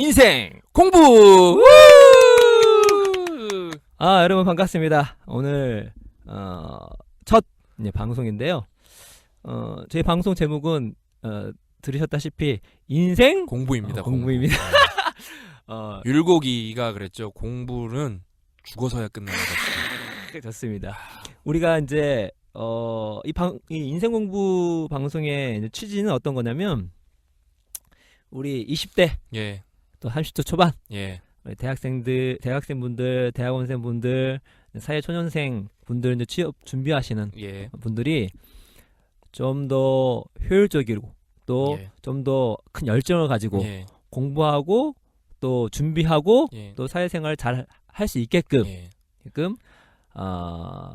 인생 공부. 여러분 반갑습니다. 오늘 첫 방송인데요. 저희 방송 제목은 들으셨다시피 인생 공부입니다. 공부입니다. 율곡이가 그랬죠. 공부는 죽어서야 끝나는 것이다. 좋습니다. 우리가 이제 이 인생 공부 방송의 이제 취지는 어떤 거냐면 우리 20대 예, 또 30대 초반 예, 대학생분들, 대학원생분들, 사회초년생 분들 이제 취업 준비하시는 예, 분들이 좀 더 효율적이고 또 예. 좀 더 큰 열정을 가지고 예, 공부하고 또 준비하고 예, 또 사회생활을 잘 할 수 있게끔 예,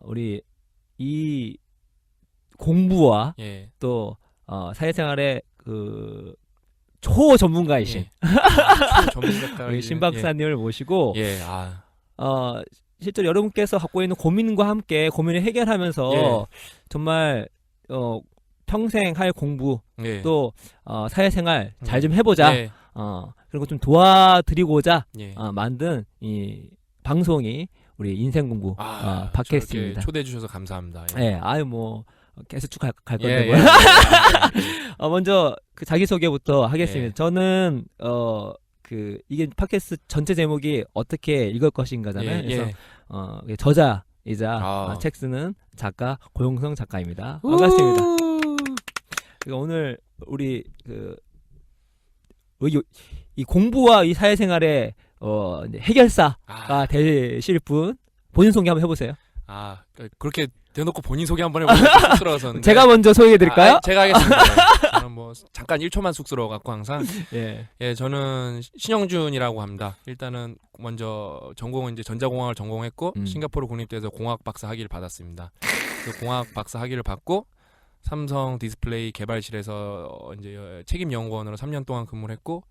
우리 이 공부와 예. 또 사회생활의 그 초전문가이신 전문가까지. 우리 신 박사님을 모시고 예, 실제로 여러분께서 갖고 있는 고민과 함께 고민을 해결하면서 예. 정말 평생 할 공부 예, 또 사회생활 잘 좀 해보자. 예, 그리고 좀 도와드리고자 예. 만든 이 방송이 우리 인생 공부 저렇게 팟캐스트입니다. 초대해 주셔서 감사합니다. 네, 계속 쭉 갈 건데 예, 뭐. 예, 먼저 그 자기 소개부터 하겠습니다. 예. 저는 이게 팟캐스트 전체 제목이 어떻게 읽을 것인가잖아요. 예, 그래서 예. 저자이자 책 쓰는 작가 고용성 작가입니다. 반갑습니다. 그리고 오늘 우리 이 공부와 이 사회생활의 이제 해결사가 되실 분 본인 소개 한번 해보세요. 그렇게 대놓고 본인 소개 한번 해보면 쑥스러워서. 제가 먼저 소개해드릴까요? 제가 하겠습니다. 저는 뭐 잠깐 1초만 쑥스러워갖고 항상. 예, 저는 신영준이라고 합니다. 일단은 먼저 전공은 이제 전자공학을 전공했고 싱가포르 국립대에서 공학 박사 학위를 받았습니다. 그 공학 박사 학위를 받고 삼성 디스플레이 개발실에서 이제 책임 연구원으로 3년 동안 근무를 했고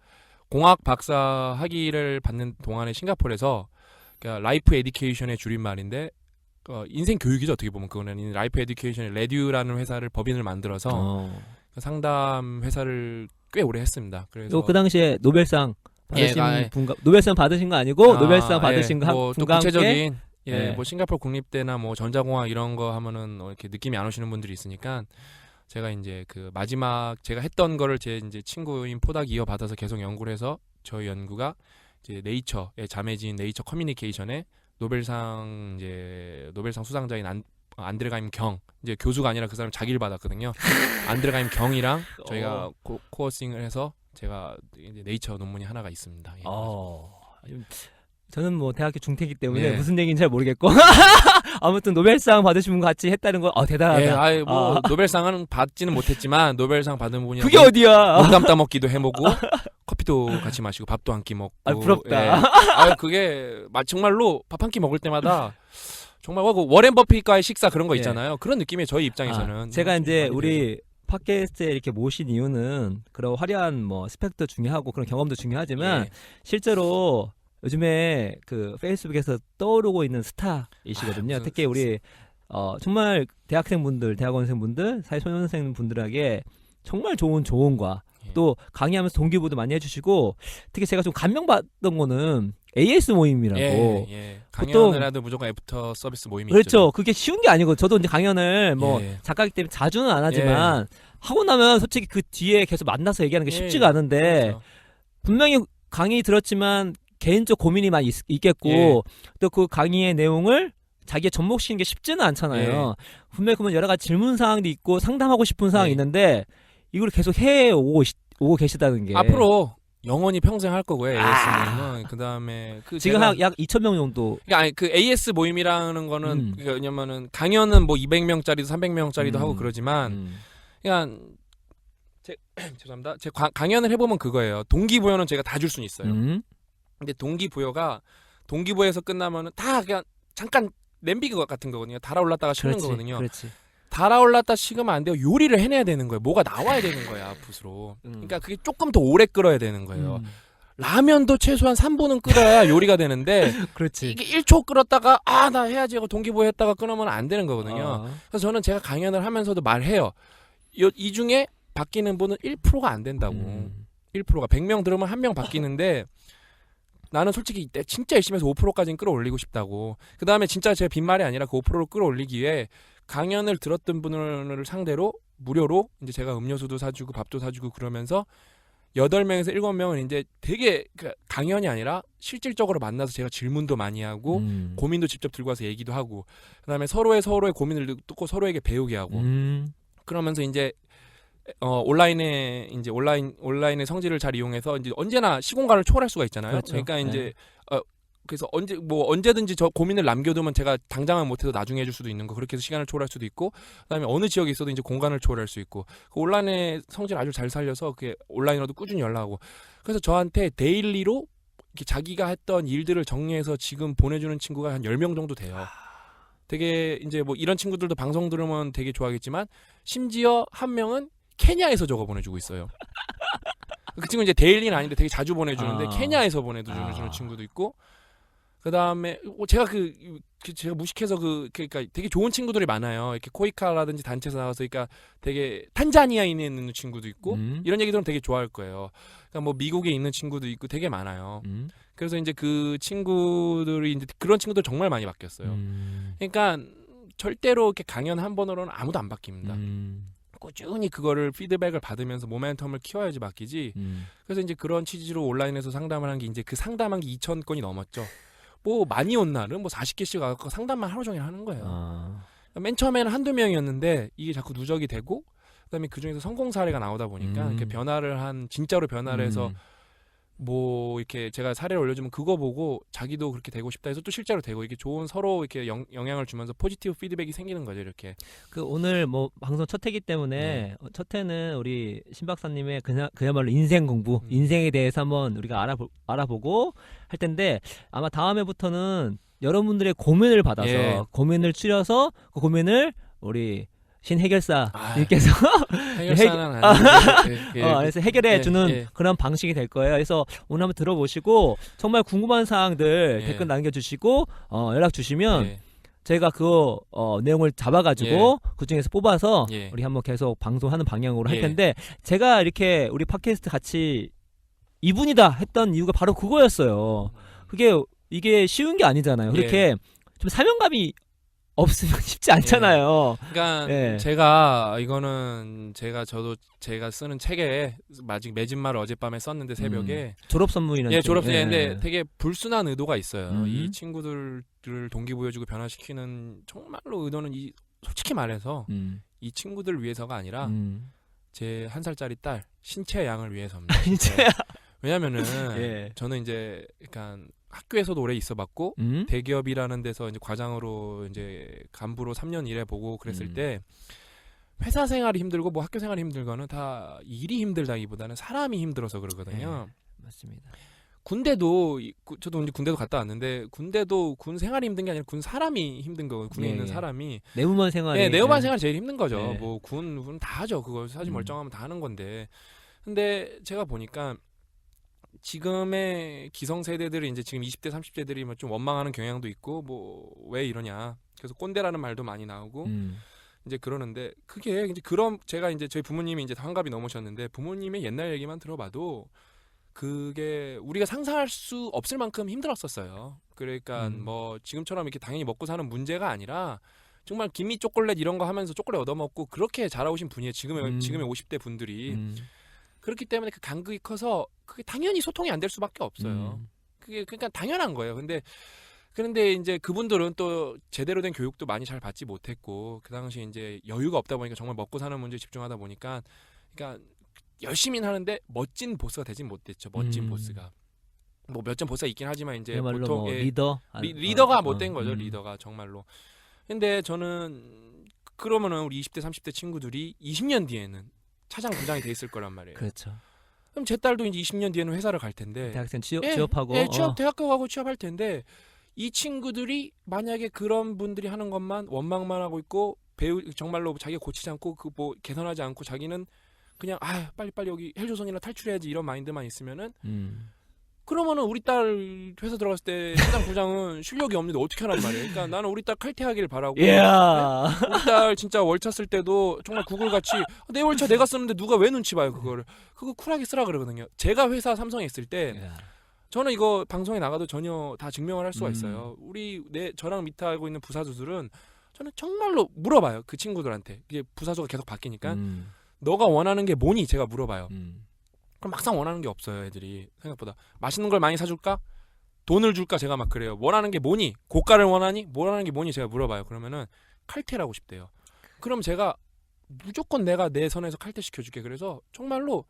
공학 박사 학위를 받는 동안에 싱가포르에서 그러니까 라이프 에듀케이션의 줄임말인데 인생 교육이죠. 어떻게 보면 그거는 라이프 에듀케이션의 레듀라는 회사를 법인을 만들어서 상담 회사를 꽤 오래 했습니다. 그래서 그 당시에 노벨상 받으신 예, 분과 노벨상 받으신 거 아니고 노벨상 받으신 뭐 또 분과 구체적인 예. 뭐 싱가포르 국립대나 뭐 전자공학 이런 거 하면은 이렇게 느낌이 안 오시는 분들이 있으니까 제가 이제 그 마지막 제가 했던 거를 제 이제 친구인 포닥 이어받아서 계속 연구를 해서 저희 연구가 이제 네이처의 자매지인 네이처 커뮤니케이션에 노벨상 수상자인 안드레가임 경 이제 교수가 아니라 그 사람 자기를 받았거든요. 안드레가임 경이랑 저희가 코어싱을 해서 제가 이제 네이처 논문이 하나가 있습니다. 예. 저는 뭐 대학교 중퇴이기 때문에 예. 무슨 얘기인지 잘 모르겠고 아무튼 노벨상 받으신 분 같이 했다는 거 대단하다. 예, 노벨상은 받지는 못했지만 노벨상 받은 분이 그게 어디야? 농담 따먹기도 해먹고 커피도 같이 마시고 밥도 한 끼 먹고. 부럽다. 예. 그게 정말로 밥 한 끼 먹을 때마다 정말 워렌 버핏과의 식사 그런 거 있잖아요. 그런 느낌의 저희 입장에서는 제가 이제 많이 우리 팟캐스트에 이렇게 모신 이유는 그런 화려한 뭐 스펙도 중요하고 그런 경험도 중요하지만 예. 실제로 요즘에 그 페이스북에서 떠오르고 있는 스타이시거든요. 특히 우리 정말 대학생분들, 대학원생분들, 사회초년생분들에게 정말 좋은 조언과 또 강의하면서 동기부여도 많이 해주시고 특히 제가 좀 감명받던 거는 AS 모임이라고. 강연을 해도 무조건 애프터 서비스 모임이 그렇죠. 있죠. 그게 쉬운 게 아니고 저도 이제 강연을 작가이기 때문에 자주는 안 하지만 하고 나면 솔직히 그 뒤에 계속 만나서 얘기하는 게 쉽지가 않은데 그렇죠. 분명히 강의 들었지만 개인적 고민이 많이 있겠고 또 그 강의의 내용을 자기가 접목시키는 게 쉽지는 않잖아요. 분명히 그러면 여러 가지 질문 사항도 있고 상담하고 싶은 사항이 있는데 이걸 계속 오고 계시다는 게 앞으로 영원히 평생 할 거고요. AS 모임은 그다음에 지금 약 2,000명 정도. 아니 그 AS 모임이라는 거는 왜냐면은 강연은 뭐 200명짜리도 300명짜리도 하고 그러지만 그냥 죄송합니다. 제 강연을 해보면 그거예요. 동기부여는 제가 다 줄 수는 있어요. 근데 동기부여에서 끝나면은 다 그냥 잠깐 냄비 같은 거거든요. 달아올랐다가 식는 거거든요. 그렇지. 달아올랐다 식으면 안 돼요. 요리를 해내야 되는 거예요. 뭐가 나와야 되는 거야 붓으로. 그러니까 그게 조금 더 오래 끓어야 되는 거예요. 라면도 최소한 3분은 끓여야 요리가 되는데 그렇지. 이게 1초 끓였다가 나 해야지 하고 동기부여했다가 끊으면 안 되는 거거든요. 그래서 저는 제가 강연을 하면서도 말해요. 이 중에 바뀌는 분은 1%가 안 된다고. 1%가 100명 들으면 1명 바뀌는데 나는 솔직히 이때 진짜 열심히 해서 5%까지는 끌어올리고 싶다고. 그 다음에 진짜 제 빈말이 아니라 그 5%를 끌어올리기 위해 강연을 들었던 분을 상대로 무료로 이제 제가 음료수도 사주고 밥도 사주고 그러면서 8명에서 7명은 이제 되게 강연이 아니라 실질적으로 만나서 제가 질문도 많이 하고 고민도 직접 들고 와서 얘기도 하고 그다음에 서로의 고민을 듣고 서로에게 배우게 하고 그러면서 이제 온라인의 성질을 잘 이용해서 이제 언제나 시공간을 초월할 수가 있잖아요. 그렇죠. 그러니까 이제 그래서 언제든지 저 고민을 남겨두면 제가 당장은 못해도 나중에 해줄 수도 있는 거 그렇게 해서 시간을 초월할 수도 있고 그다음에 어느 지역에 있어도 이제 공간을 초월할 수 있고 그 온라인의 성질 아주 잘 살려서 그게 온라인으로도 꾸준히 연락하고 그래서 저한테 데일리로 이렇게 자기가 했던 일들을 정리해서 지금 보내주는 친구가 한 10명 정도 돼요. 되게 이제 뭐 이런 친구들도 방송 들으면 되게 좋아하겠지만 심지어 한 명은 케냐에서 적어 보내주고 있어요. 그 친구 이제 데일리는 아닌데 되게 자주 보내주는데 케냐에서 보내주는 친구도 있고 그 다음에 제가 제가 무식해서 그러니까 되게 좋은 친구들이 많아요. 이렇게 코이카라든지 단체에서 나와서 그러니까 되게 탄자니아에 있는 친구도 있고 이런 얘기 들으면 되게 좋아할 거예요. 그러니까 뭐 미국에 있는 친구도 있고 되게 많아요. 그래서 이제 그 친구들이 이제 그런 친구들 정말 많이 바뀌었어요. 그러니까 절대로 이렇게 강연 한 번으로는 아무도 안 바뀝니다. 꾸준히 그거를 피드백을 받으면서 모멘텀을 키워야지 바뀌지. 그래서 이제 그런 취지로 온라인에서 상담을 한 게 이제 그 상담한 게 2,000건이 넘었죠. 뭐 많이 온 날은 뭐 40개씩 와서 상담만 하루 종일 하는 거예요. 맨 처음에는 한두 명이었는데 이게 자꾸 누적이 되고 그다음에 그중에서 성공 사례가 나오다 보니까 이렇게 진짜로 변화를 해서 뭐 이렇게 제가 사례를 올려주면 그거 보고 자기도 그렇게 되고 싶다 해서 또 실제로 되고 이게 좋은 서로 이렇게 영향을 주면서 포지티브 피드백이 생기는 거죠 이렇게. 그 오늘 뭐 방송 첫 회기 때문에 첫 회는 우리 신 박사님의 그야말로 인생 공부, 인생에 대해서 한번 우리가 알아보고 할 텐데 아마 다음 회부터는 여러분들의 고민을 받아서 고민을 추려서 그 고민을 우리 신해결사님께서 해결사는 그래서 해결해주는 그런 방식이 될 거예요. 그래서 오늘 한번 들어보시고 정말 궁금한 사항들 댓글 남겨주시고 연락 주시면 저희가 그 내용을 잡아가지고 그 중에서 뽑아서 우리 한번 계속 방송하는 방향으로 할 텐데 제가 이렇게 우리 팟캐스트 같이 이분이다 했던 이유가 바로 그거였어요. 이게 쉬운 게 아니잖아요. 그렇게 좀 사명감이 없으면 쉽지 않잖아요. 그러니까 제가 제가 쓰는 책에 아직 매진말을 어젯밤에 썼는데 새벽에 졸업 선물이라는 졸업 선물인데 되게 불순한 의도가 있어요. 이 친구들을 동기부여주고 변화시키는 정말로 의도는 솔직히 말해서 이 친구들 위해서가 아니라 제 1살짜리 딸 신채 양을 위해서입니다. 왜냐면은 저는 이제 약간 학교에서도 오래 있어봤고 대기업이라는 데서 이제 과장으로 이제 간부로 3년 일해보고 그랬을 때 회사 생활이 힘들고 뭐 학교 생활이 힘들거는 다 일이 힘들다기보다는 사람이 힘들어서 그러거든요. 맞습니다. 군대도 저도 이제 군대도 갔다 왔는데 군대도 군 생활이 힘든 게 아니라 군 사람이 힘든 거고 군에 있는 사람이 내무반 생활이 내무반 생활이 제일 힘든 거죠. 뭐 군 다 하죠. 그거 사실 멀쩡하면 다 하는 건데 근데 제가 보니까 지금의 기성세대들이 이제 지금 20대 30대들이 좀 원망하는 경향도 있고 뭐 왜 이러냐 그래서 꼰대라는 말도 많이 나오고 이제 그러는데 그게 이제 제가 이제 저희 부모님이 이제 환갑이 넘으셨는데 부모님의 옛날 얘기만 들어봐도 그게 우리가 상상할 수 없을 만큼 힘들었었어요. 그러니까 뭐 지금처럼 이렇게 당연히 먹고 사는 문제가 아니라 정말 김미 초콜릿 이런 거 하면서 초콜릿 얻어먹고 그렇게 자라오신 분이에요. 지금의 50대 분들이. 그렇기 때문에 그 간극이 커서 그게 당연히 소통이 안 될 수밖에 없어요. 그게 그러니까 당연한 거예요. 그런데 이제 그분들은 또 제대로 된 교육도 많이 잘 받지 못했고 그 당시 이제 여유가 없다 보니까 정말 먹고 사는 문제에 집중하다 보니까 그러니까 열심히는 하는데 멋진 보스가 되진 못했죠. 멋진 보스가 뭐 몇 점 보스가 있긴 하지만 이제 보통 뭐 리더가 못 된 거죠. 리더가 정말로. 근데 저는 그러면은 우리 20대 30대 친구들이 20년 뒤에는 차장 부장이 돼 있을 거란 말이에요. 그렇죠. 그럼 제 딸도 이제 20년 뒤에는 회사를 갈 텐데 대학생 취업하고 대학교 가고 취업할 텐데 이 친구들이 만약에 그런 분들이 하는 것만 원망만 하고 있고 정말로 자기가 고치지 않고 그 뭐 개선하지 않고 자기는 그냥 빨리빨리 여기 헬조선이나 탈출해야지 이런 마인드만 있으면은 그러면은 우리 딸 회사 들어갔을 때 사장 부장은 실력이 없는데 어떻게 하란 말이에요. 그러니까 나는 우리 딸 칼퇴하기를 바라고. 이야. 우리 딸 진짜 월차 쓸 때도 정말 구글같이 내 월차 내가 쓰는데 누가 왜 눈치 봐요 그거를. 그거 쿨하게 쓰라 그러거든요. 제가 회사 삼성에 있을 때 이야. 저는 이거 방송에 나가도 전혀 다 증명을 할 수가 있어요. 저랑 밑에 알고 있는 부사수들은 저는 정말로 물어봐요. 그 친구들한테. 이게 부사수가 계속 바뀌니까 너가 원하는 게 뭐니? 제가 물어봐요. 그럼 막상 원하는 게 없어요, 애들이. 생각보다. 맛있는 걸 많이 사줄까? 돈을 줄까? 제가 막 그래요. 원하는 게 뭐니? 고가를 원하니? 원하는 게 뭐니? 제가 물어봐요. 그러면은 칼퇴라고 싶대요. 그럼 제가 무조건 내가 내 선에서 칼퇴시켜줄게. 그래서 정말로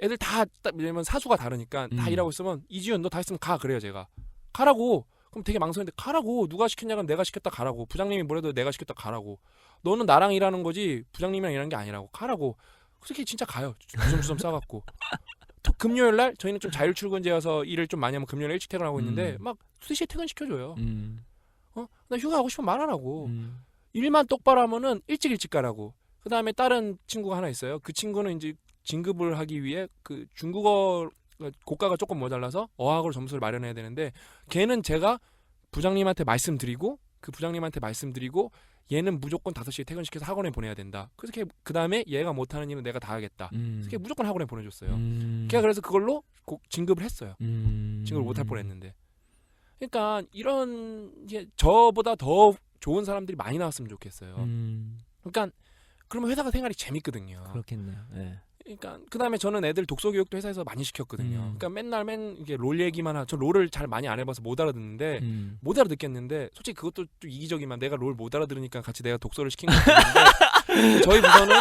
애들 다, 왜냐면 사수가 다르니까 다 일하고 있으면 이지윤 너 다 했으면 가. 그래요, 제가. 가라고. 그럼 되게 망설이는데 가라고. 누가 시켰냐면 내가 시켰다 가라고. 부장님이 뭐래도 내가 시켰다 가라고. 너는 나랑 일하는 거지 부장님이랑 일하는 게 아니라고. 가라고. 그렇게 진짜 가요. 주섬주섬 싸갖고. 금요일 날 저희는 좀 자율 출근제여서 일을 좀 많이 하면 금요일 일찍 퇴근하고 있는데 막 2시에 퇴근 시켜줘요. 나 휴가 가고 싶으면 말하라고. 일만 똑바로 하면은 일찍 가라고. 그 다음에 다른 친구가 하나 있어요. 그 친구는 이제 진급을 하기 위해 그 중국어 고가가 조금 모자라서 어학으로 점수를 마련해야 되는데 걔는 제가 부장님한테 말씀드리고 그 부장님한테 말씀드리고 얘는 무조건 5시에 퇴근시켜서 학원에 보내야 된다. 그래서 그 다음에 얘가 못하는 일은 내가 다 하겠다. 그래서 걔 무조건 학원에 보내줬어요. 걔가 그래서 그걸로 진급을 했어요. 진급을 못할 뻔했는데. 그러니까 이런 이제 저보다 더 좋은 사람들이 많이 나왔으면 좋겠어요. 그러니까 그러면 회사가 생활이 재밌거든요. 그렇겠네요. 네. 그러니까 그다음에 저는 애들 독서 교육도 회사에서 많이 시켰거든요. 그러니까 맨날 이게 롤 얘기만 저 롤을 잘 많이 안 해봐서 못 알아듣는데 못 알아듣겠는데 솔직히 그것도 좀 이기적이면 내가 롤 못 알아들으니까 같이 내가 독서를 시킨 건데 저희 부서는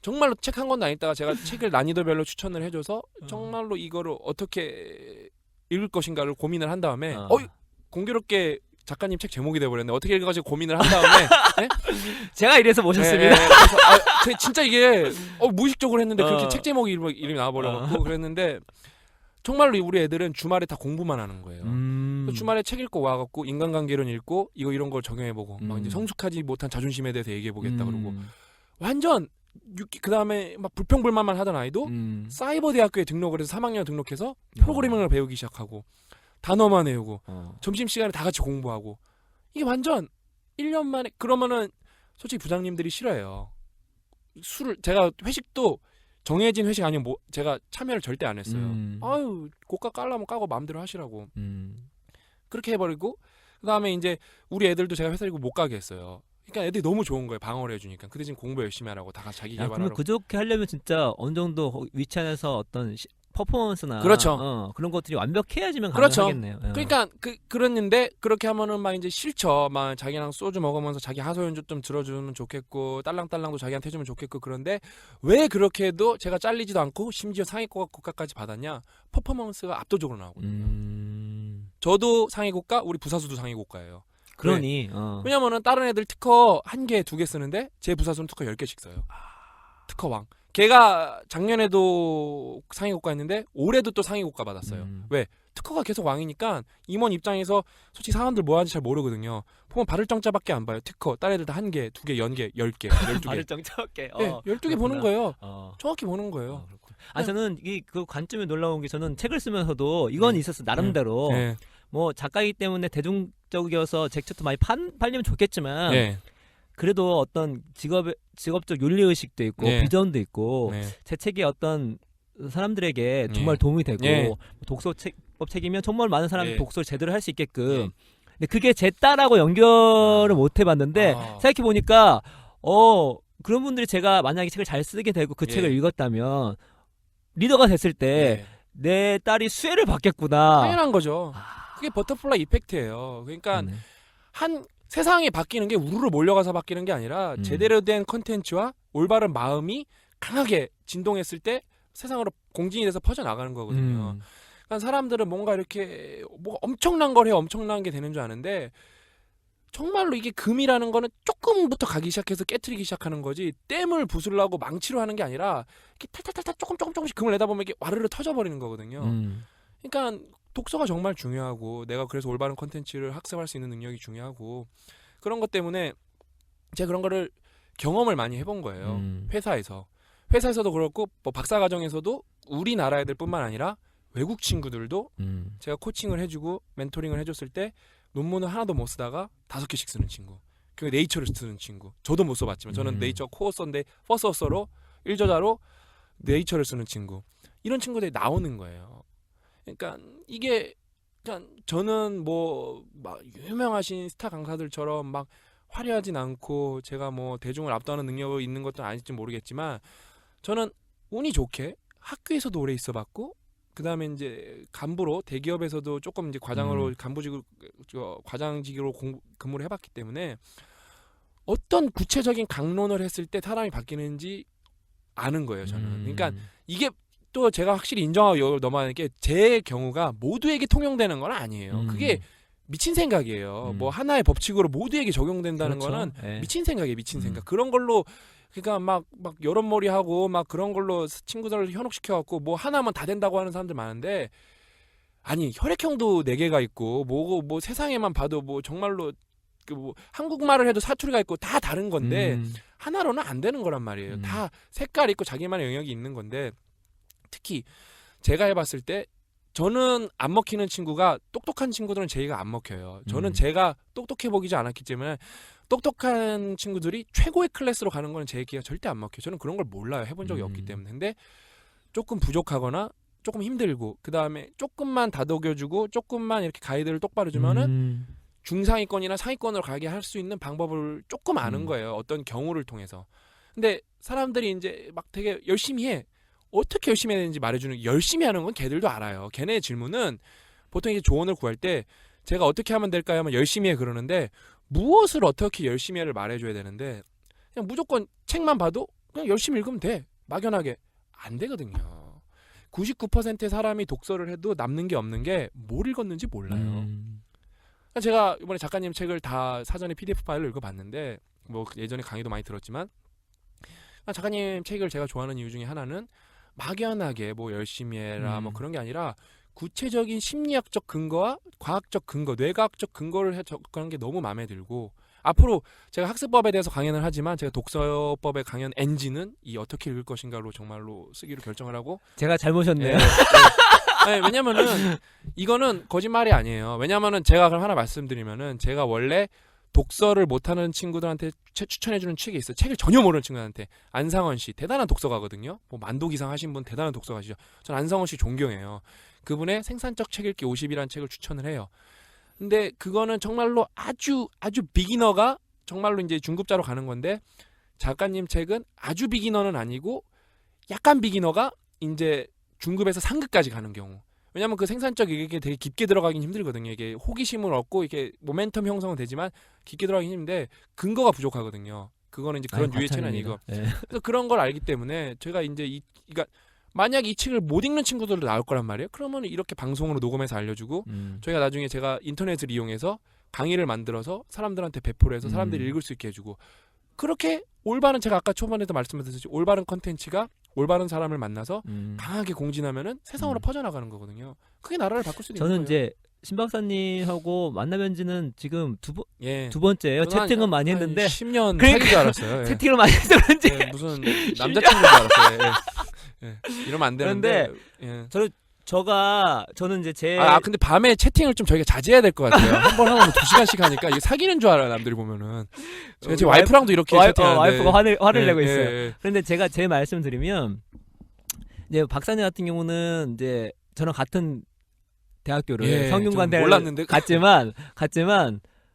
정말로 책 한 권도 안 읽다가 제가 책을 난이도별로 추천을 해줘서 정말로 이거를 어떻게 읽을 것인가를 고민을 한 다음에 공교롭게 작가님 책 제목이 돼버렸네. 어떻게 읽을까 고민을 한 다음에 네? 제가 이래서 모셨습니다. 그래서 진짜 이게 무의식적으로 했는데 그렇게 책 제목이 이름이 나와버려갖고 그랬는데 정말로 우리 애들은 주말에 다 공부만 하는 거예요. 주말에 책 읽고 와갖고 인간관계론 읽고 이런 걸 적용해보고 막 이제 성숙하지 못한 자존심에 대해서 얘기해보겠다 그러고 완전 그 다음에 막 불평불만만 하던 아이도 사이버 대학교에 등록을 해서 3학년 등록해서 프로그래밍을 배우기 시작하고 단어만 외우고 점심시간에 다 같이 공부하고 이게 완전 1년 만에 그러면은 솔직히 부장님들이 싫어해요. 제가 회식도 정해진 회식 아니면 제가 참여를 절대 안 했어요. 아유 고가 깔라면 까고 마음대로 하시라고 그렇게 해버리고 그 다음에 이제 우리 애들도 제가 회사 일고 못 가게 했어요. 그러니까 애들이 너무 좋은 거예요. 방어를 해주니까. 그 대신 공부 열심히 하라고 다 같이 자기 개발하라고. 그러면 그렇게 하려면 진짜 어느 정도 위치 안에서 어떤 퍼포먼스나 그렇죠. 그런 것들이 완벽해야지만 그렇죠. 가능하겠네요. 그러니까 그랬는데 그렇게 하면은 막 이제 싫죠. 막 자기랑 소주 먹으면서 자기 하소연주 좀 들어주면 좋겠고 딸랑딸랑도 자기한테 해주면 좋겠고 그런데 왜 그렇게 해도 제가 잘리지도 않고 심지어 상위 고가까지 받았냐? 퍼포먼스가 압도적으로 나오거든요. 저도 상위 고가, 우리 부사수도 상위 고가예요. 그러니 왜냐면은 다른 애들 특허 1개, 2개 쓰는데 제 부사수는 특허 10개씩 써요. 특허 왕. 걔가 작년에도 상위 고가였는데 올해도 또 상위 고가 받았어요. 왜? 특허가 계속 왕이니까 임원 입장에서 솔직히 사람들 뭐 하는지 잘 모르거든요. 보면 발을 정자밖에 안 봐요. 특허. 다른 애들 다 1개, 2개, 연계, 10개, 12개. 발을 정자밖에. 네, 12개 보는 거예요. 정확히 보는 거예요. 저는 그 관점에 놀라운 게 저는 책을 쓰면서도 이건 있었어. 나름대로. 뭐 작가이기 때문에 대중적이어서 제 책도 많이 팔리면 좋겠지만 그래도 어떤 직업적 윤리의식도 있고 비전도 있고 제 책이 어떤 사람들에게 정말 도움이 되고 독서법 책이면 정말 많은 사람이 독서를 제대로 할 수 있게끔 근데 그게 제 딸하고 연결을 못 해봤는데 생각해보니까 그런 분들이 제가 만약에 책을 잘 쓰게 되고 그 책을 읽었다면 리더가 됐을 때 내 딸이 수혜를 받겠구나. 당연한 거죠. 그게 버터플라이 이펙트예요. 그러니까 세상이 바뀌는 게 우르르 몰려가서 바뀌는 게 아니라 제대로 된 컨텐츠와 올바른 마음이 강하게 진동했을 때 세상으로 공진이 돼서 퍼져나가는 거거든요. 그러니까 사람들은 뭔가 이렇게 뭐 엄청난 걸 해요. 엄청난 게 되는 줄 아는데 정말로 이게 금이라는 거는 조금부터 가기 시작해서 깨트리기 시작하는 거지 댐을 부수려고 망치로 하는 게 아니라 이렇게 탈탈탈탈 조금씩 금을 내다 보면 이게 와르르 터져버리는 거거든요. 그러니까 독서가 정말 중요하고 내가 그래서 올바른 컨텐츠를 학습할 수 있는 능력이 중요하고 그런 것 때문에 제가 그런 거를 경험을 많이 해본 거예요. 회사에서도 그렇고 뭐 박사과정에서도 우리나라 애들뿐만 아니라 외국 친구들도 제가 코칭을 해주고 멘토링을 해줬을 때 논문을 하나도 못 쓰다가 5개씩 쓰는 친구, 그 네이처를 쓰는 친구, 저도 못 써봤지만 저는 네이처 코어서인데 퍼스어서로 1저자로 네이처를 쓰는 친구, 이런 친구들이 나오는 거예요. 그러니까 이게 그러니까 저는 뭐 막 유명하신 스타 강사들처럼 막 화려하진 않고 제가 뭐 대중을 압도하는 능력이 있는 것도 아닐지 모르겠지만 저는 운이 좋게 학교에서도 오래 있어봤고 그 다음에 이제 간부로 대기업에서도 조금 이제 과장으로 간부직으로 과장직으로 근무를 해봤기 때문에 어떤 구체적인 강론을 했을 때 사람이 바뀌는지 아는 거예요. 저는. 그러니까 이게 또 제가 확실히 인정하고 넘어가는 게 제 경우가 모두에게 통용되는 건 아니에요. 그게 미친 생각이에요. 뭐 하나의 법칙으로 모두에게 적용된다는 그렇죠. 거는 네. 미친 생각이에요. 미친 생각. 그런 걸로 그러니까 막 여럿머리 하고 막 그런 걸로 친구들을 현혹시켜 갖고 뭐 하나면 다 된다고 하는 사람들 많은데 아니 혈액형도 4개가 있고 뭐 세상에만 봐도 뭐 정말로 그 뭐 한국말을 해도 사투리가 있고 다 다른 건데 하나로는 안 되는 거란 말이에요. 다 색깔 있고 자기만의 영역이 있는 건데 특히 제가 해봤을 때 저는 안 먹히는 친구가 똑똑한 친구들은 제의가 안 먹혀요. 저는 제가 똑똑해 보이지 않았기 때문에 똑똑한 친구들이 최고의 클래스로 가는 거는 제 얘기가 절대 안 먹혀요. 저는 그런 걸 몰라요. 해본 적이 없기 때문에. 근데 조금 부족하거나 조금 힘들고 그 다음에 조금만 다독여주고 조금만 이렇게 가이드를 똑바로 주면은 중상위권이나 상위권으로 가게 할 수 있는 방법을 조금 아는 거예요. 어떤 경우를 통해서. 근데 사람들이 이제 막 되게 열심히 해. 어떻게 열심히 해야 되는지 말해주는, 열심히 하는 건 걔들도 알아요. 걔네의 질문은 보통 이제 조언을 구할 때 제가 어떻게 하면 될까요? 하면 열심히 해 그러는데 무엇을 어떻게 열심히 해를 말해줘야 되는데 그냥 무조건 책만 봐도 그냥 열심히 읽으면 돼. 막연하게. 안 되거든요. 99%의 사람이 독서를 해도 남는 게 없는 게 뭘 읽었는지 몰라요. 제가 이번에 작가님 책을 다 사전에 PDF 파일로 읽어봤는데 뭐 예전에 강의도 많이 들었지만 작가님 책을 제가 좋아하는 이유 중에 하나는 막연하게 뭐 열심히 해라 뭐 그런 게 아니라 구체적인 심리학적 근거와 과학적 근거, 뇌과학적 근거를 접근하는 게 너무 마음에 들고 앞으로 제가 학습법에 대해서 강연을 하지만 제가 독서법의 강연 NG는 이 어떻게 읽을 것인가로 정말로 쓰기로 결정을 하고 제가 잘 모셨네요. 네, 왜냐면은 이거는 거짓말이 아니에요. 왜냐면은 제가 그럼 하나 말씀드리면은 제가 원래 독서를 못하는 친구들한테 추천해주는 책이 있어요. 책을 전혀 모르는 친구들한테. 안상원 씨 대단한 독서가거든요. 뭐 만독 이상 하신 분 대단한 독서가시죠. 전 안상원 씨 존경해요. 그분의 생산적 책 읽기 50이라는 책을 추천을 해요. 근데 그거는 정말로 아주 비기너가 정말로 이제 중급자로 가는 건데 작가님 책은 아주 비기너는 아니고 약간 비기너가 이제 중급에서 상급까지 가는 경우. 왜냐면 그 생산적 이게 되게 깊게 들어가긴 힘들거든요. 이게 호기심을 얻고 이게 모멘텀 형성은 되지만 깊게 들어가긴 힘든데 근거가 부족하거든요. 그거는 이제 그런 유의 책은 아니고. 네. 그래서 그런 걸 알기 때문에 제가 이제 그러니까 만약 이 책을 못 읽는 친구들도 나올 거란 말이에요. 그러면 이렇게 방송으로 녹음해서 알려주고 저희가 나중에 제가 인터넷을 이용해서 강의를 만들어서 사람들한테 배포를 해서 사람들이 읽을 수 있게 해주고 그렇게 올바른 제가 아까 초반에도 말씀드렸듯이 올바른 컨텐츠가 올바른 사람을 만나서 강하게 공진하면은 세상으로 퍼져나가는 거거든요. 그게 나라를 바꿀 수 있는 거예요. 저는 이제 신 박사님하고 만나뵌 지는 지금 두 예. 번째예요. 채팅은 많이 했는데 10년 그러니까 사귄 줄 알았어요. 예. 채팅을 많이 해서 그런지 예, 무슨 남자친구인 줄 알았어요. 예. 예. 이러면 안 되는데. 예. 저는 이제 제 근데 밤에 채팅을 좀 저희가 자제해야 될 것 같아요. 한 번 하면 2시간씩 하니까 이게 사귀는 줄 알아요. 남들이 보면은. 제가 제 와이프랑도 이렇게 채팅하는데 와이프가 화를 예, 내고 있어요. 예. 그런데 제가 제 말씀드리면 이제 박사님 같은 경우는 이제 저랑 같은 대학교를 예, 성균관대를 몰랐는데 갔지만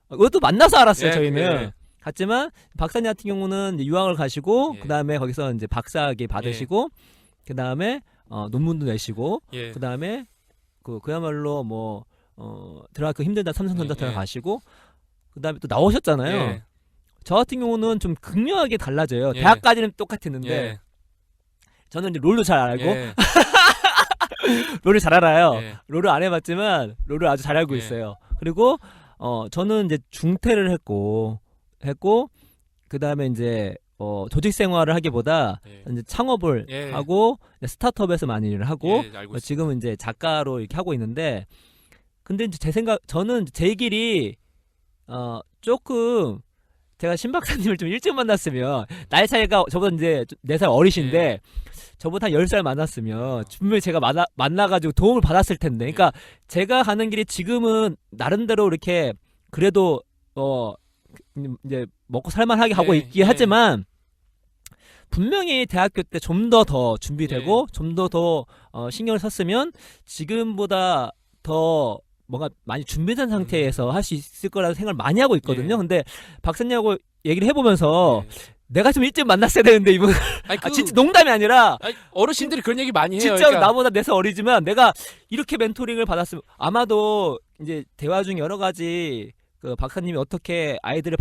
그것도 만나서 알았어요. 예, 저희는 예. 갔지만 박사님 같은 경우는 이제 유학을 가시고 예. 그다음에 거기서 이제 박사학위 받으시고 그다음에 논문도 내시고 예. 그다음에 그야말로 뭐 들어가기 힘들다 삼성전자 예. 가시고 그다음에 또 나오셨잖아요. 예. 저 같은 경우는 좀 극명하게 달라져요. 예. 대학까지는 똑같았는데 예. 저는 이제 롤도 잘 알고 예. 롤을 잘 알아요. 예. 롤을 안 해봤지만 롤을 아주 잘 알고 예. 있어요. 그리고 저는 이제 중퇴를 했고 그다음에 이제 조직 생활을 하기보다 예. 이제 창업을 예. 하고 스타트업에서 많이 일을 하고 예, 알고 있습니다. 지금은 이제 작가로 이렇게 하고 있는데 근데 이제 저는 제 길이 조금 제가 신 박사님을 좀 일찍 만났으면 나이 차이가 저보다 이제 4살 어리신데 저보다 10살 많았으면 분명히 제가 만나가지고 도움을 받았을 텐데. 그러니까 제가 가는 길이 지금은 나름대로 이렇게 그래도 이제 먹고 살만하게 하고 있긴 하지만 분명히 대학교 때 좀 더 준비되고 좀 더 신경을 썼으면 지금보다 더 뭔가 많이 준비된 상태에서 할 수 있을 거라는 생각을 많이 하고 있거든요. 근데 박사님하고 얘기를 해보면서 내가 좀 일찍 만났어야 되는데 이분 진짜 농담이 아니라 어르신들이 그런 얘기 많이 해요. 진짜 그러니까. 나보다 4살 어리지만 내가 이렇게 멘토링을 받았으면 아마도 이제 대화 중 여러 가지 그 박사님이 어떻게 아이들을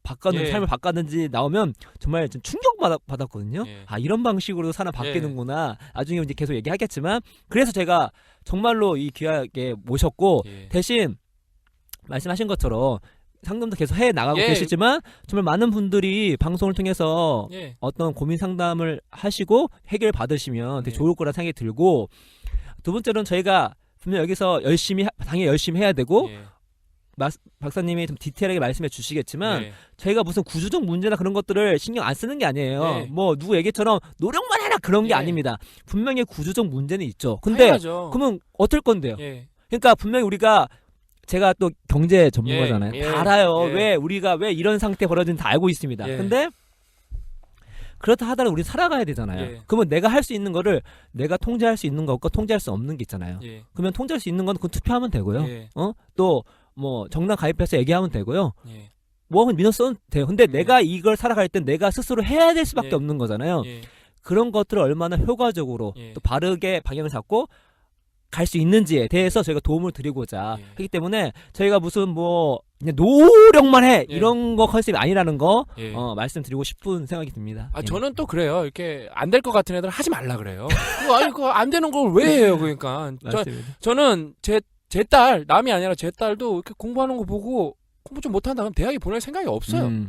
바꿨는지 삶을 바꿨는지 나오면 정말 좀 충격받았거든요. 이런 방식으로 사람 바뀌는구나. 나중에 이제 계속 얘기하겠지만 그래서 제가 정말로 이 귀하게 모셨고 대신 말씀하신 것처럼 상담도 계속 해 나가고 계시지만 정말 많은 분들이 방송을 통해서 어떤 고민 상담을 하시고 해결 받으시면 되게 좋을 거라 생각이 들고 두 번째로는 저희가 분명 여기서 당연히 열심히 해야 되고 박사님이 좀 디테일하게 말씀해 주시겠지만 저희가 무슨 구조적 문제나 그런 것들을 신경 안 쓰는 게 아니에요. 뭐 누구 얘기처럼 노력만 해라 그런 게 아닙니다. 분명히 구조적 문제는 있죠. 근데 당연하죠. 그러면 어떨 건데요? 그러니까 분명히 우리가 제가 또 경제 전문가잖아요. 다 알아요. 우리가 왜 이런 상태 벌어지는지 다 알고 있습니다. 근데 그렇다 하더라도 우리 살아가야 되잖아요. 그러면 내가 할 수 있는 거를 내가 통제할 수 있는 것과 통제할 수 없는 게 있잖아요. 그러면 통제할 수 있는 건 그 투표하면 되고요. 또 뭐 정당 가입해서 얘기하면 되고요. 뭐 민원 써도 돼요. 근데 내가 이걸 살아갈 땐 내가 스스로 해야 될 수밖에 없는 거잖아요. 그런 것들을 얼마나 효과적으로 또 바르게 방향을 잡고 갈 수 있는지에 대해서 저희가 도움을 드리고자 하기 때문에 저희가 무슨 뭐 그냥 노력만 해 이런 거 컨셉이 아니라는 거 말씀드리고 싶은 생각이 듭니다. 저는 또 그래요. 이렇게 안 될 것 같은 애들 하지 말라 그래요. 그거 안 되는 걸 왜 해요? 그러니까 저는 제 딸 남이 아니라 제 딸도 이렇게 공부하는 거 보고 공부 좀 못한다 그러면 대학에 보낼 생각이 없어요.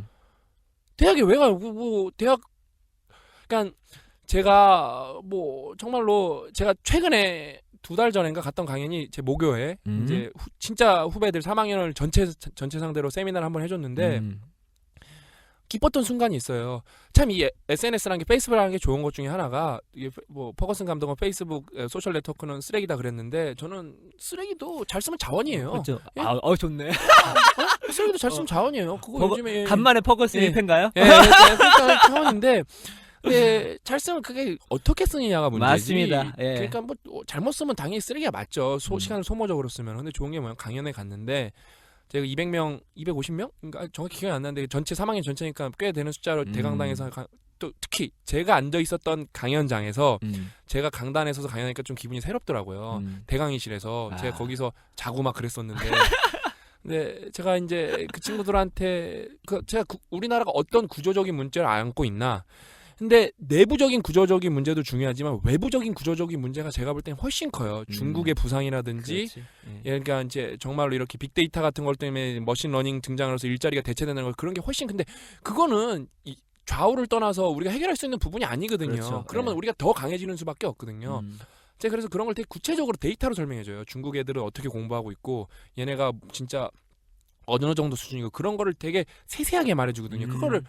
대학에 왜 가요? 뭐 대학 그러니까 제가 뭐 정말로 제가 최근에 2달 전인가 갔던 강연이 제 모교에 이제 진짜 후배들 3학년을 전체 상대로 세미나를 한번 해줬는데 기뻤던 순간이 있어요. 참 이 SNS라는 게 페이스북이라는 게 좋은 것 중에 하나가 이게 뭐 퍼거슨 감독은 페이스북 소셜 네트워크는 쓰레기다 그랬는데 저는 쓰레기도 잘 쓰면 자원이에요. 그렇죠. 좋네. 쓰레기도 잘 쓰면 자원이에요. 그거 요즘에 간만에 퍼거슨 팬가요? 그러니까 자원인데 잘 쓰면 그게 어떻게 쓰느냐가 문제지. 맞습니다. 그러니까 뭐 잘못 쓰면 당연히 쓰레기가 맞죠. 시간을 소모적으로 쓰면. 근데 좋은 게 뭐냐 강연에 갔는데 제가 200명, 250명? 그러니까 정확히 기억이 안 나는데 전체 3학년 전체니까 꽤 되는 숫자로 대강당에서 또 특히 제가 앉아 있었던 강연장에서 제가 강단에 서서 강연하니까 좀 기분이 새롭더라고요. 대강의실에서 제가 거기서 자고 막 그랬었는데 근데 제가 이제 그 친구들한테 제가 우리나라가 어떤 구조적인 문제를 안고 있나 근데 내부적인 구조적인 문제도 중요하지만 외부적인 구조적인 문제가 제가 볼 때는 훨씬 커요. 중국의 부상이라든지 그러니까 이제 정말로 이렇게 빅데이터 같은 것 때문에 머신러닝 등장으로서 일자리가 대체되는 거 그런 게 훨씬 근데 그거는 좌우를 떠나서 우리가 해결할 수 있는 부분이 아니거든요. 그렇죠. 그러면 우리가 더 강해지는 수밖에 없거든요. 제가 그래서 그런 걸 되게 구체적으로 데이터로 설명해줘요. 중국 애들은 어떻게 공부하고 있고 얘네가 진짜 어느 정도 수준이고 그런 거를 되게 세세하게 말해주거든요. 그거를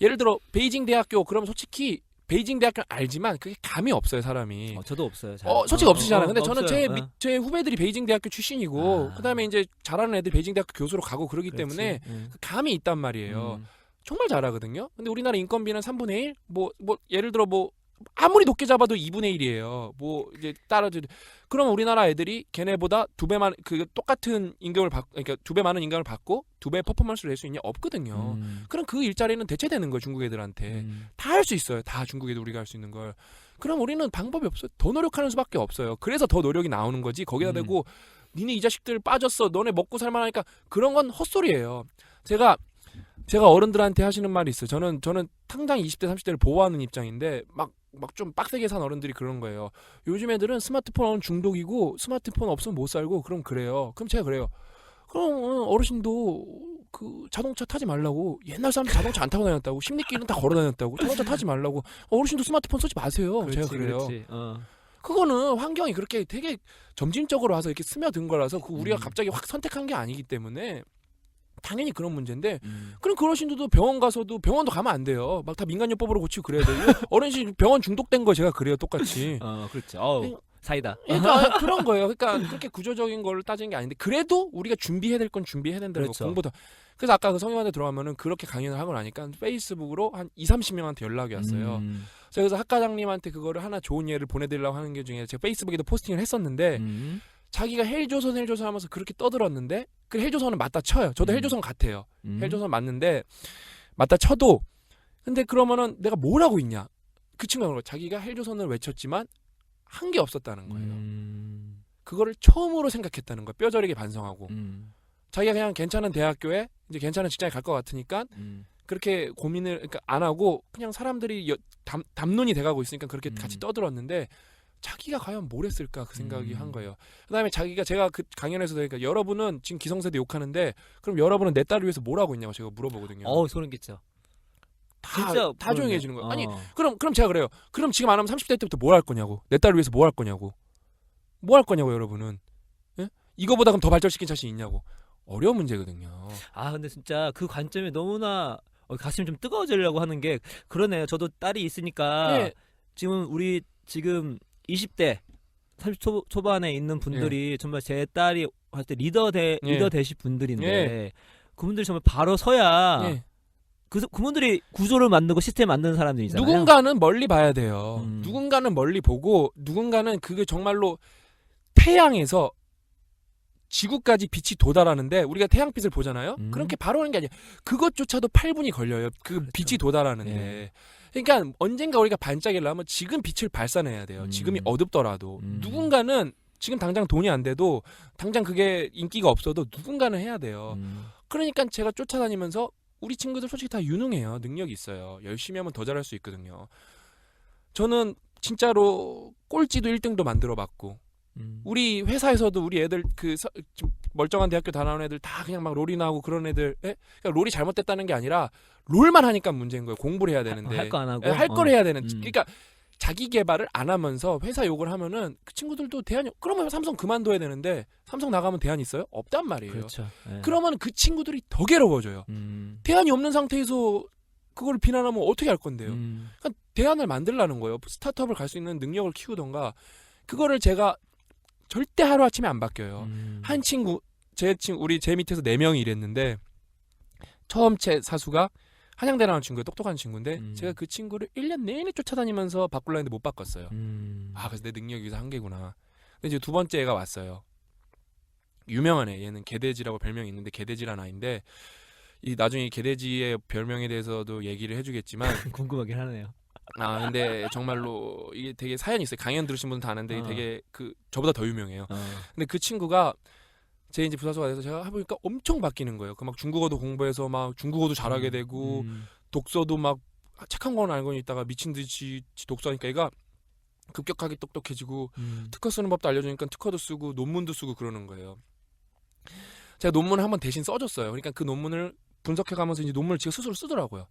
예를 들어 베이징 대학교 그러면 솔직히 베이징 대학교는 알지만 그게 감이 없어요 사람이. 저도 없어요. 솔직히 없으시잖아요. 근데 없어요. 저는 제 후배들이 베이징 대학교 출신이고 그다음에 이제 잘하는 애들이 베이징 대학교 교수로 가고 그러기 때문에 감이 있단 말이에요. 정말 잘하거든요. 근데 우리나라 인건비는 3분의 1? 뭐 예를 들어 뭐 아무리 높게 잡아도 2분의 1이에요. 뭐 이제 따라서 그럼 우리나라 애들이 걔네보다 2배만 그 똑같은 임금을 받고 그러니까 2배 많은 임금을 받고 2배 퍼포먼스를 낼 수 있냐 없거든요. 그럼 그 일자리는 대체되는 거예요 중국 애들한테. 다 할 수 있어요. 다 중국 애들 우리가 할 수 있는 걸. 그럼 우리는 방법이 없어요. 더 노력하는 수밖에 없어요. 그래서 더 노력이 나오는 거지. 거기다 대고 니네 이 자식들 빠졌어. 너네 먹고 살만하니까 그런 건 헛소리예요. 제가 어른들한테 하시는 말이 있어요. 저는 당장 20대 30대를 보호하는 입장인데 막 좀 빡세게 산 어른들이 그런 거예요. 요즘 애들은 스마트폰 중독이고 스마트폰 없으면 못 살고 그럼 그래요. 그럼 제가 그래요. 그럼 어르신도 그 자동차 타지 말라고. 옛날 사람들 자동차 안 타고 다녔다고. 십리길은 다 걸어 다녔다고. 자동차 타지 말라고. 어르신도 스마트폰 쓰지 마세요. 그렇지, 제가 그래요. 그렇지. 그거는 환경이 그렇게 되게 점진적으로 와서 이렇게 스며든 거라서 우리가 갑자기 확 선택한 게 아니기 때문에 당연히 그런 문제인데 그럼 그런 어르신들도 병원 가서도 병원도 가면 안 돼요. 막 다 민간요법으로 고치고 그래야 돼요. 어르신 병원 중독된 거 제가 그래요 똑같이. 그렇죠. 사이다. 그러니까 그런 거예요. 그러니까 그렇게 구조적인 걸 따지는 게 아닌데 그래도 우리가 준비해야 될 건 준비해야 된다는 그렇죠. 거 공부도. 그래서 아까 그 성형외과 들어가면은 그렇게 강연을 하고 나니까 페이스북으로 한 2-30명한테 연락이 왔어요. 그래서 학과장님한테 그거를 하나 좋은 예를 보내드리려고 하는 게 중에 제가 페이스북에도 포스팅을 했었는데 자기가 헬조선 하면서 그렇게 떠들었는데 그 헬조선은 맞다 쳐요. 저도 헬조선 같아요. 헬조선 맞는데 맞다 쳐도 근데 그러면은 내가 뭘 하고 있냐? 그 친구가 그런 거예요. 자기가 헬조선을 외쳤지만 한 게 없었다는 거예요. 그거를 처음으로 생각했다는 거예요. 뼈저리게 반성하고 자기가 그냥 괜찮은 대학교에 이제 괜찮은 직장에 갈 것 같으니까 그렇게 고민을 그러니까 안 하고 그냥 사람들이 담론이 돼가고 있으니까 그렇게 같이 떠들었는데 자기가 과연 뭘 했을까 그 생각이 한 거예요. 그다음에 제가 그 강연에서 그러니까 여러분은 지금 기성세대 욕하는데 그럼 여러분은 내 딸을 위해서 뭘 하고 있냐고 제가 물어보거든요. 소름 끼쳐. 다 조용해지는 거예요. 아니 그럼 제가 그래요. 그럼 지금 안 하면 30대 때부터 뭘 할 거냐고. 내 딸을 위해서 뭘 할 거냐고. 뭐 할 거냐고 여러분은. 예? 이거보다 그럼 더 발전시킨 자신 있냐고. 어려운 문제거든요. 근데 진짜 그 관점이 너무나 가슴이 좀 뜨거워지려고 하는 게 그러네요. 저도 딸이 있으니까 네. 우리 20대 30 초반에 있는 분들이 정말 제 딸이 할 때 리더 되실 분들인데 그분들이 정말 바로 서야 그분들이 구조를 만들고 시스템 만드는 사람들이잖아요. 누군가는 멀리 봐야 돼요. 누군가는 멀리 보고 누군가는 그게 정말로 태양에서 지구까지 빛이 도달하는데 우리가 태양빛을 보잖아요. 그렇게 바로 오는 게 아니에요. 그것조차도 8분이 걸려요. 그 그렇죠. 빛이 도달하는데. 그러니까 언젠가 우리가 반짝이려면 지금 빛을 발산해야 돼요. 지금이 어둡더라도. 누군가는 지금 당장 돈이 안 돼도 당장 그게 인기가 없어도 누군가는 해야 돼요. 그러니까 제가 쫓아다니면서 우리 친구들 솔직히 다 유능해요. 능력이 있어요. 열심히 하면 더 잘할 수 있거든요. 저는 진짜로 꼴찌도 1등도 만들어봤고 우리 회사에서도 우리 애들 좀 멀쩡한 대학교 다 나온 애들 다 그냥 막 롤이나 하고 그런 애들 그러니까 롤이 잘못됐다는 게 아니라 롤만 하니까 문제인 거예요. 공부를 해야 되는데 할 거 안 하고 할 걸 해야 되는 그러니까 자기 개발을 안 하면서 회사 욕을 하면은 그 친구들도 대안이 그러면 삼성 그만둬야 되는데 삼성 나가면 대안이 있어요? 없단 말이에요. 그렇죠. 그러면 그 친구들이 더 괴로워져요. 대안이 없는 상태에서 그걸 비난하면 어떻게 할 건데요? 그러니까 대안을 만들라는 거예요. 스타트업을 갈 수 있는 능력을 키우던가 그거를 제가 절대 하루아침에 안 바뀌어요. 한 친구 제 밑에서 4명이 일했는데 처음 제 사수가 한양대 나온 친구예요. 똑똑한 친구인데 제가 그 친구를 1년 내내 쫓아다니면서 바꾸려 했는데 못 바꿨어요. 그래서 내 능력이 여기서 한계구나. 근데 이제 두 번째 애가 왔어요. 유명한 애. 얘는 개돼지라고 별명이 있는데 개돼지라는 아이인데 이 나중에 개돼지의 별명에 대해서도 얘기를 해주겠지만 궁금하긴 하네요. 근데 정말로 이게 되게 사연이 있어요. 강연 들으신 분은 다 아는데 되게 저보다 더 유명해요. 근데 그 친구가 제 이제 부사수가 돼서 제가 해보니까 엄청 바뀌는 거예요. 그 막 중국어도 공부해서 막 중국어도 잘하게 되고 독서도 막 책 한 권 알고 있다가 미친 듯이 독서하니까 얘가 급격하게 똑똑해지고 특허 쓰는 법도 알려주니까 특허도 쓰고 논문도 쓰고 그러는 거예요. 제가 논문을 한번 대신 써줬어요. 그러니까 그 논문을 분석해가면서 이제 논문을 지가 스스로 쓰더라고요.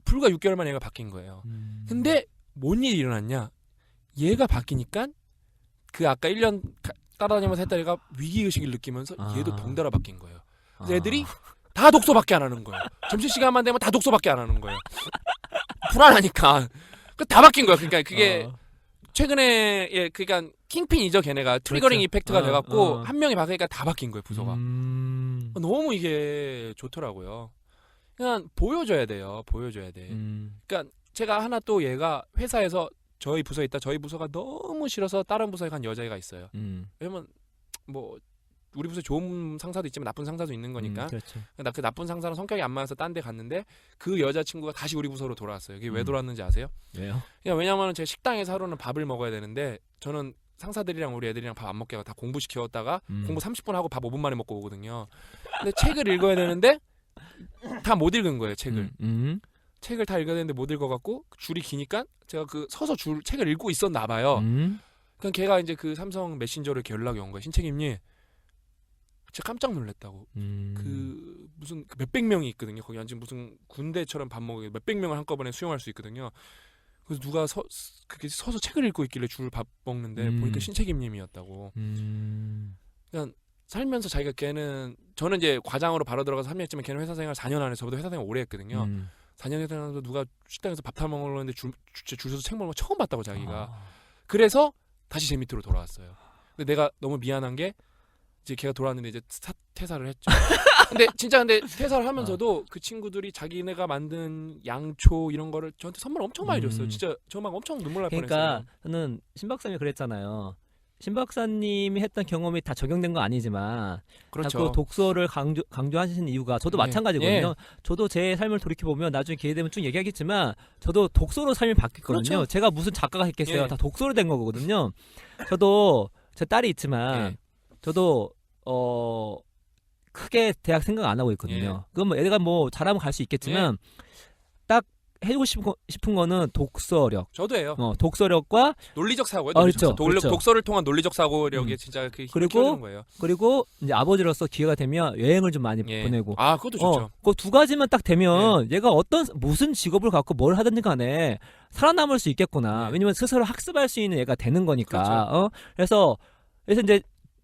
불과 6개월 만에 얘가 바뀐 거예요. 근데 뭔 일이 일어났냐? 얘가 바뀌니까 그 아까 1년 따라다니면서 했던 애가 위기의식을 느끼면서 얘도 덩달아 바뀐 거예요. 그래서 애들이 다 독서밖에 안 하는 거예요. 점심시간만 되면 다 독서밖에 안 하는 거예요. 불안하니까. 다 바뀐 거예요. 그러니까 그게 최근에 그러니까 킹핀이죠. 걔네가 트리거링 그렇죠. 이펙트가 돼갖고 한 명이 바뀌니까 다 바뀐 거예요. 부서가. 너무 이게 좋더라고요. 그냥 보여줘야 돼요. 보여줘야 돼. 그러니까 제가 하나 또 얘가 회사에서 저희 부서에 있다. 저희 부서가 너무 싫어서 다른 부서에 간 여자애가 있어요. 왜냐면 뭐 우리 부서에 좋은 상사도 있지만 나쁜 상사도 있는 거니까. 그렇죠. 그 나쁜 상사랑 성격이 안 맞아서 딴 데 갔는데 그 여자친구가 다시 우리 부서로 돌아왔어요. 이게 왜 돌아왔는지 아세요? 왜요? 왜냐면 제가 식당에서 하루는 밥을 먹어야 되는데 저는 상사들이랑 우리 애들이랑 밥 안 먹게 하고 다 공부시켜왔다가 공부 30분 하고 밥 5분 만에 먹고 오거든요. 근데 책을 읽어야 되는데 다 못 읽은 거예요. 책을. 책을 다 읽어야 되는데 못 읽어갖고 줄이 기니까 제가 서서 책을 읽고 있었나 봐요. 그럼 걔가 이제 그 삼성 메신저로 이렇게 연락이 온 거예요. 신책임님, 제가 깜짝 놀랐다고. 무슨 몇백 명이 있거든요. 거기 완전 무슨 군대처럼 밥 먹고 몇백 명을 한꺼번에 수용할 수 있거든요. 그래서 누가 그렇게 서서 책을 읽고 있길래 줄 밥 먹는데 보니까 신책임님이었다고. 그러니까 살면서 자기가 걔는 저는 이제 과장으로 바로 들어가서 3년했지만 걔는 회사 생활 4년 안에 저보다 회사 생활 오래 했거든요. 4년 회사 생활에서 누가 식당에서 밥 타 먹으려는데 줄 서서 책 먹는 거 처음 봤다고 자기가. 그래서 다시 제 밑으로 돌아왔어요. 근데 내가 너무 미안한 게 이제 걔가 돌아왔는데 이제 퇴사를 했죠. 근데 퇴사를 하면서도 그 친구들이 자기네가 만든 양초 이런 거를 저한테 선물 엄청 많이 줬어요. 진짜 저 막 엄청 눈물 날 그러니까 뻔했어요. 저는 신 박사님이 그랬잖아요. 신 박사님이 했던 경험이 다 적용된 건 아니지만 그렇죠. 자꾸 독서를 강조하시는 이유가 저도 네. 마찬가지거든요. 예. 저도 제 삶을 돌이켜보면 나중에 기회 되면 쭉 얘기하겠지만 저도 독서로 삶이 바뀌었거든요. 그렇죠. 제가 무슨 작가가 했겠어요. 예. 다 독서로 된 거거든요. 저도 제 딸이 있지만 예. 저도 크게 대학 생각 안 하고 있거든요. 그건 뭐 애가 뭐 잘하면 갈 수 있겠지만 딱 해주고 싶은 거는 독서력. 저도 해요. 독서력과 논리적 사고요. 그렇죠. 그렇죠. 독서를 통한 논리적 사고력이 진짜 그 힘을 키워주는 거예요. 그리고 이제 아버지로서 기회가 되면 여행을 좀 많이 예. 보내고. 아, 그것도 좋죠. 그 두 가지만 딱 되면 얘가 무슨 직업을 갖고 뭘 하든지 간에 살아남을 수 있겠구나. 네. 왜냐면 스스로 학습할 수 있는 애가 되는 거니까. 그렇죠. 그래서 이제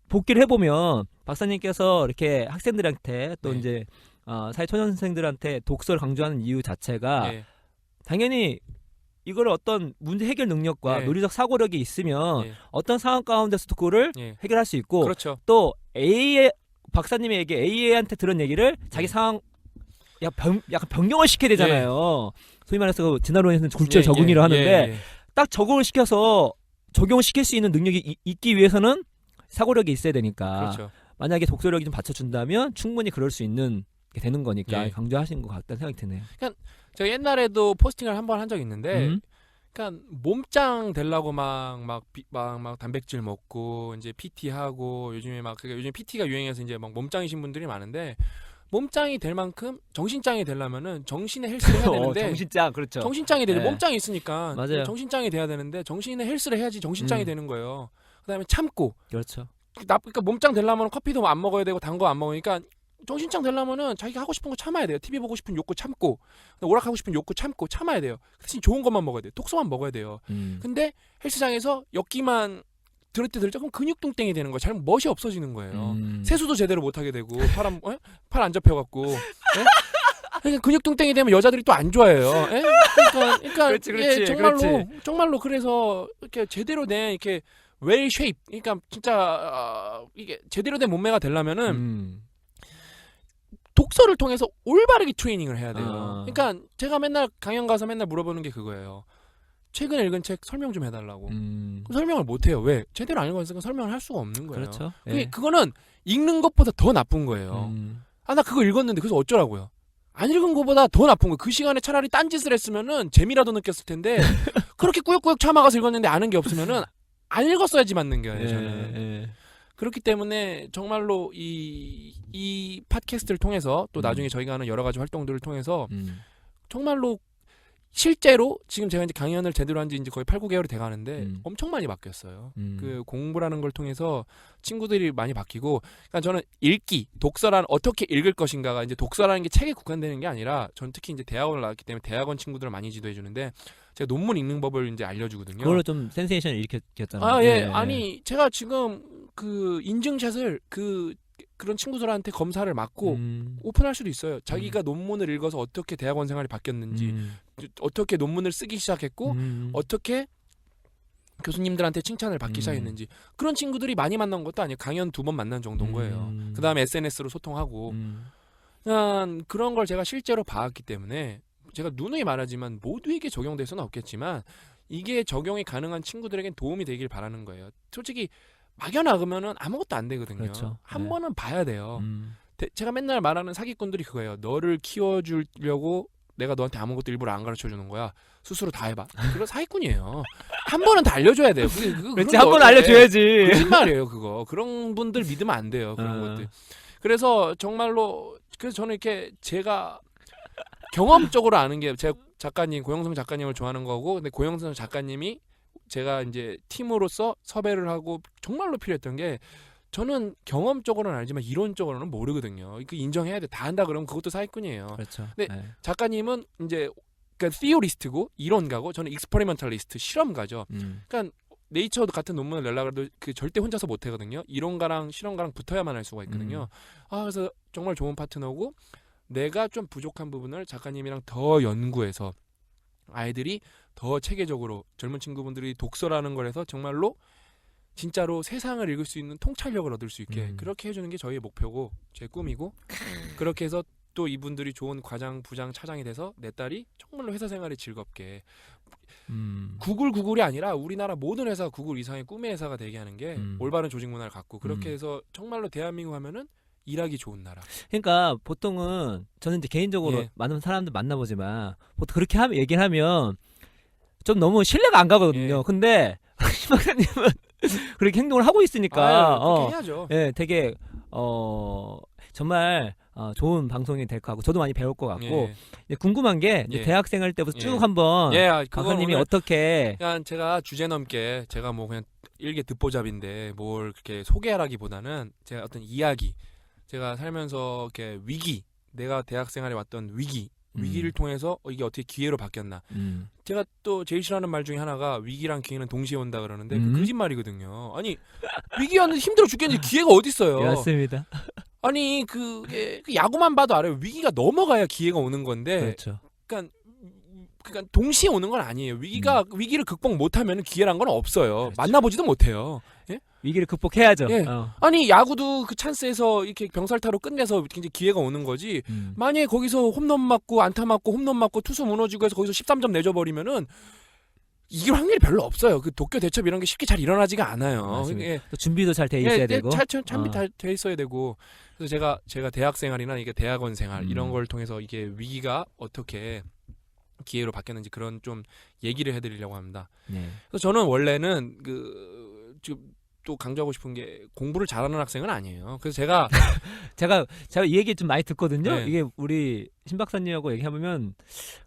복귀를 해보면 박사님께서 이렇게 학생들한테 또 네. 이제 사회초년생들한테 독서를 강조하는 이유 자체가 예. 당연히 이걸 어떤 문제 해결 능력과 네. 논리적 사고력이 있으면 예. 어떤 상황 가운데서도 그거를 예. 해결할 수 있고 그렇죠. 또 박사님에게 A한테 들은 얘기를 자기 상황 약간 변경을 시켜야 되잖아요. 소위 말해서 진화론에서는 굴절 적응이라 하는데 딱 적응을 시켜서 적용을 시킬 수 있는 능력이 있기 위해서는 사고력이 있어야 되니까 그렇죠. 만약에 독서력이 좀 받쳐준다면 충분히 그럴 수 있는 게 되는 거니까 예. 강조하신 것 같다는 생각이 드네요. 제가 옛날에도 포스팅을 한 번 한 적 있는데 그러니까 몸짱 되려고 막 단백질 먹고 이제 PT 하고 요즘에 요즘 PT가 유행해서 이제 막 몸짱이신 분들이 많은데 몸짱이 될 만큼 정신짱이 되려면은 정신의 헬스를 해야 되는데 정신짱 그렇죠. 정신짱이 되려 네. 몸짱이 있으니까 맞아요. 정신짱이 돼야 되는데 정신의 헬스를 해야지 정신짱이 되는 거예요. 그다음에 참고 그렇죠. 그러니까 몸짱 되려면 커피도 안 먹어야 되고 단 거 안 먹으니까 정신짱 되려면은 자기가 하고 싶은 거 참아야 돼요. TV 보고 싶은 욕구 참고 오락하고 싶은 욕구 참아야 돼요. 대신 좋은 것만 먹어야 돼요. 독서만 먹어야 돼요. 근데 헬스장에서 엮기만 들을 때 그럼 근육뚱땡이 되는 거예요. 잘 멋이 없어지는 거예요. 세수도 제대로 못 하게 되고 팔 안 잡혀갖고 그러니까 근육뚱땡이 되면 여자들이 또 안 좋아해요. 그러니까 그렇지, 정말로 그래서 이렇게 제대로 된 이렇게 웰 쉐입 그러니까 진짜 이게 제대로 된 몸매가 되려면은 독서를 통해서 올바르게 트레이닝을 해야 돼요. 그러니까 제가 맨날 강연 가서 맨날 물어보는 게 그거예요. 최근에 읽은 책 설명 좀 해달라고. 그럼 설명을 못 해요. 왜? 제대로 안 읽었으니까 설명을 할 수가 없는 거예요. 그렇죠. 그거는 읽는 것보다 더 나쁜 거예요. 나 그거 읽었는데 그래서 어쩌라고요? 안 읽은 것보다 더 나쁜 거예요. 그 시간에 차라리 딴짓을 했으면은 재미라도 느꼈을 텐데 그렇게 꾸역꾸역 참아가서 읽었는데 아는 게 없으면은 안 읽었어야지 맞는 거예요. 저는. 그렇기 때문에 정말로 이 팟캐스트를 통해서 또 나중에 저희가 하는 여러 가지 활동들을 통해서 정말로 실제로 지금 제가 이제 강연을 제대로 한 지 이제 거의 8, 9개월이 돼 가는데 엄청 많이 바뀌었어요. 그 공부라는 걸 통해서 친구들이 많이 바뀌고 그러니까 저는 독서란 어떻게 읽을 것인가가 이제 독서라는 게 책에 국한되는 게 아니라 전 특히 이제 대학원을 나왔기 때문에 대학원 친구들을 많이 지도해 주는데 제가 논문 읽는 법을 이제 알려주거든요. 그걸로 좀 센세이션을 일으켰잖아요. 아니 제가 지금 그 인증샷을 그런 친구들한테 검사를 맡고 오픈할 수도 있어요. 자기가 논문을 읽어서 어떻게 대학원 생활이 바뀌었는지, 어떻게 논문을 쓰기 시작했고, 어떻게 교수님들한테 칭찬을 받기 시작했는지 그런 친구들이 많이 만난 것도 아니에요. 강연 2번 만난 정도인 거예요. 그 다음에 SNS로 소통하고 그런 걸 제가 실제로 봐왔기 때문에 제가 누누이 말하지만 모두에게 적용될 수는 없겠지만 이게 적용이 가능한 친구들에겐 도움이 되길 바라는 거예요. 솔직히 막연하면은 아무것도 안 되거든요. 그렇죠. 한 번은 봐야 돼요. 제가 맨날 말하는 사기꾼들이 그거예요. 너를 키워주려고 내가 너한테 아무것도 일부러 안 가르쳐주는 거야. 스스로 다 해봐. 그건 사기꾼이에요. 한 번은 다 알려줘야 돼요. 그렇지, 한 번 알려줘야지. 거짓말이에요, 그거. 그런 분들 믿으면 안 돼요, 그런 것들. 그래서 정말로 그래서 저는 이렇게 제가 경험적으로 아는 게 제가 고영성 작가님을 좋아하는 거고, 근데 고영성 작가님이 제가 이제 팀으로서 섭외를 하고 정말로 필요했던 게 저는 경험적으로는 알지만 이론적으로는 모르거든요. 그 인정해야 돼. 다 한다 그러면 그것도 사기꾼이에요. 그렇죠. 근데 작가님은 이제 그러니까 티오리스트고 이론가고 저는 익스퍼리먼탈리스트 실험가죠. 그러니까 네이처 같은 논문을 내려고 해도 그 절대 혼자서 못 하거든요. 이론가랑 실험가랑 붙어야만 할 수가 있거든요. 그래서 정말 좋은 파트너고 내가 좀 부족한 부분을 작가님이랑 더 연구해서 아이들이 더 체계적으로 젊은 친구분들이 독서라는 걸 해서 정말로 진짜로 세상을 읽을 수 있는 통찰력을 얻을 수 있게 그렇게 해주는 게 저희의 목표고 제 꿈이고 그렇게 해서 또 이분들이 좋은 과장, 부장, 차장이 돼서 내 딸이 정말로 회사 생활이 즐겁게 구글이 아니라 우리나라 모든 회사 구글 이상의 꿈의 회사가 되게 하는 게 올바른 조직 문화를 갖고 그렇게 해서 정말로 대한민국 하면은 일하기 좋은 나라. 그러니까 보통은 저는 이제 개인적으로 예. 많은 사람들 만나보지만 보통 그렇게 얘기를 하면 좀 너무 신뢰가 안 가거든요. 예. 근데 신 박사님은 그렇게 행동을 하고 있으니까 그렇게 해야죠. 예, 되게 정말 좋은 방송이 될 것 같고 저도 많이 배울 것 같고 예. 이제 궁금한 게 이제 예. 대학생활 때부터 예. 쭉 한번 박사님이 어떻게 그냥 제가 주제 넘게 제가 뭐 그냥 일개 듣보잡인데 뭘 그렇게 소개하라기보다는 제가 어떤 이야기 제가 살면서 이렇게 위기 내가 대학생활에 왔던 위기를 통해서 이게 어떻게 기회로 바뀌었나 제가 또 제일 싫어하는 말 중에 하나가 위기랑 기회는 동시에 온다 그러는데 그 거짓말이거든요. 아니 위기 왔는데 힘들어 죽겠는데 기회가 어디 있어요. 맞습니다. 아니 그 야구만 봐도 알아요. 위기가 넘어가야 기회가 오는 건데 그렇죠. 그러니까 동시에 오는 건 아니에요. 위기를 극복 못하면 기회란 건 없어요. 그렇죠. 만나보지도 못해요. 예? 위기를 극복해야죠. 예. 아니 야구도 그 찬스에서 이렇게 병살타로 끝내서 이제 기회가 오는 거지. 만약에 거기서 홈런 맞고 안타 맞고 홈런 맞고 투수 무너지고 해서 거기서 13점 내줘버리면은 이길 확률이 별로 없어요. 그 도쿄 대첩 이런 게 쉽게 잘 일어나지가 않아요. 예. 또 준비도 잘 돼 있어야 되고. 준비 잘 돼 있어야 되고. 그래서 제가 대학 생활이나 이게 대학원 생활 이런 걸 통해서 이게 위기가 어떻게 기회로 바뀌었는지 그런 좀 얘기를 해드리려고 합니다. 네. 그래서 저는 원래는 지금 또 강조하고 싶은 게 공부를 잘하는 학생은 아니에요. 그래서 제가 이 얘기 좀 많이 듣거든요. 네. 이게 우리 신 박사님하고 얘기해보면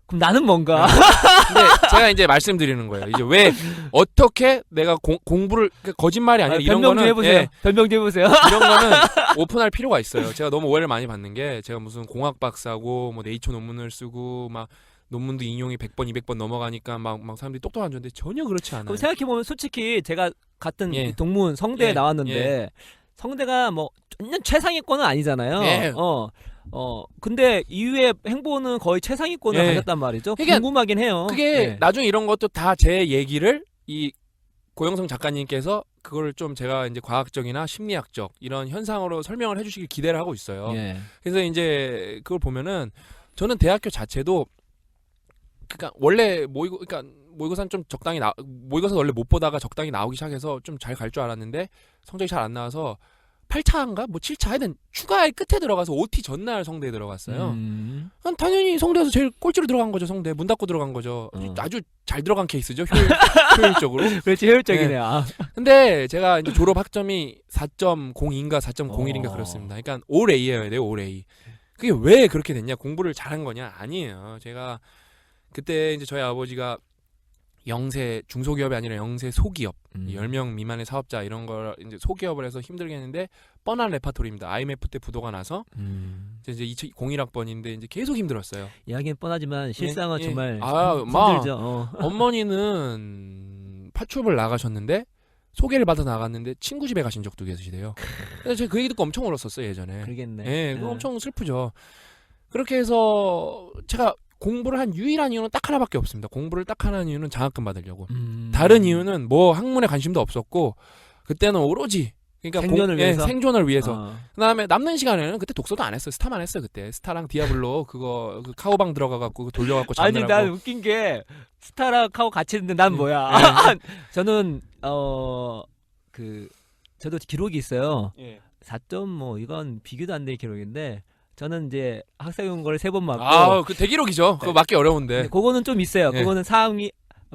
그럼 나는 뭔가. 근데 제가 이제 말씀드리는 거예요. 이제 왜 어떻게 내가 공부를 거짓말이 아니라 이런 변명 거는 좀 해보세요. 변명 좀 해보세요. 이런 거는 오픈할 필요가 있어요. 제가 너무 오해를 많이 받는 게 제가 무슨 공학 박사고 뭐 네이처 논문을 쓰고 막 논문도 인용이 100번, 200번 넘어가니까 막 사람들이 똑똑한 줄 알았는데 전혀 그렇지 않아요. 그럼 생각해보면 솔직히 제가 같은 예. 동문 성대에 예. 나왔는데 예. 성대가 뭐 완전 최상위권은 아니잖아요. 예. 근데 이후에 행보는 거의 최상위권을 예. 가졌단 말이죠. 그러니까 궁금하긴 해요. 그게 예. 나중에 이런 것도 다 제 얘기를 이 고영성 작가님께서 그걸 좀 제가 이제 과학적이나 심리학적 이런 현상으로 설명을 해주시길 기대를 하고 있어요. 예. 그래서 이제 그걸 보면은 저는 대학교 자체도 그러니까 원래 모의고사는 좀 적당히 모의고사 원래 못 보다가 적당히 나오기 시작해서 좀 잘 갈 줄 알았는데 성적이 잘 안 나와서 8차인가 뭐 7차 하여튼 추가의 끝에 들어가서 OT 전날 성대에 들어갔어요. 당연히 성대에서 제일 꼴찌로 들어간 거죠. 성대 문 닫고 들어간 거죠. 아주 잘 들어간 케이스죠. 효율적으로. 그렇지 효율적이네요. 아. 근데 제가 이제 졸업 학점이 4.02인가 4.01인가 그렇습니다. 그러니까 올 A여야 돼요. 올 A. 그게 왜 그렇게 됐냐? 공부를 잘한 거냐? 아니에요. 제가 그때 이제 저희 아버지가 영세 중소기업이 아니라 영세 소기업 10명 미만의 사업자 이런 걸 이제 소기업을 해서 힘들게 했는데 뻔한 레파토리입니다. IMF 때 부도가 나서 이제 01학번인데 이제 계속 힘들었어요. 이야기는 뻔하지만 실상은 예. 정말 마. 힘들죠. 어머니는 파출부를 나가셨는데 소개를 받아 나갔는데 친구 집에 가신 적도 계시대요. 그래서 제가 그 얘기 듣고 엄청 울었었어요 예전에. 그러겠네. 예, 그거 엄청 슬프죠. 그렇게 해서 제가 공부를 한 유일한 이유는 딱 하나밖에 없습니다. 공부를 딱 하는 이유는 장학금 받으려고. 다른 이유는 뭐 학문에 관심도 없었고 그때는 오로지 그러니까 생존을 위해서. 그다음에 남는 시간에는 그때 독서도 안 했어요. 스타만 했어요 그때. 스타랑 디아블로 그거 그 카오방 들어가갖고 돌려갖고 아니 잡느라고. 난 웃긴 게 스타랑 카오 같이 했는데 난 뭐야? 저는 저도 기록이 있어요. 4점 뭐 이건 비교도 안 될 기록인데. 저는 이제 학생인 걸 3번 맞고. 그 대기록이죠. 그거 맞기 어려운데. 네, 그거는 좀 있어요. 그거는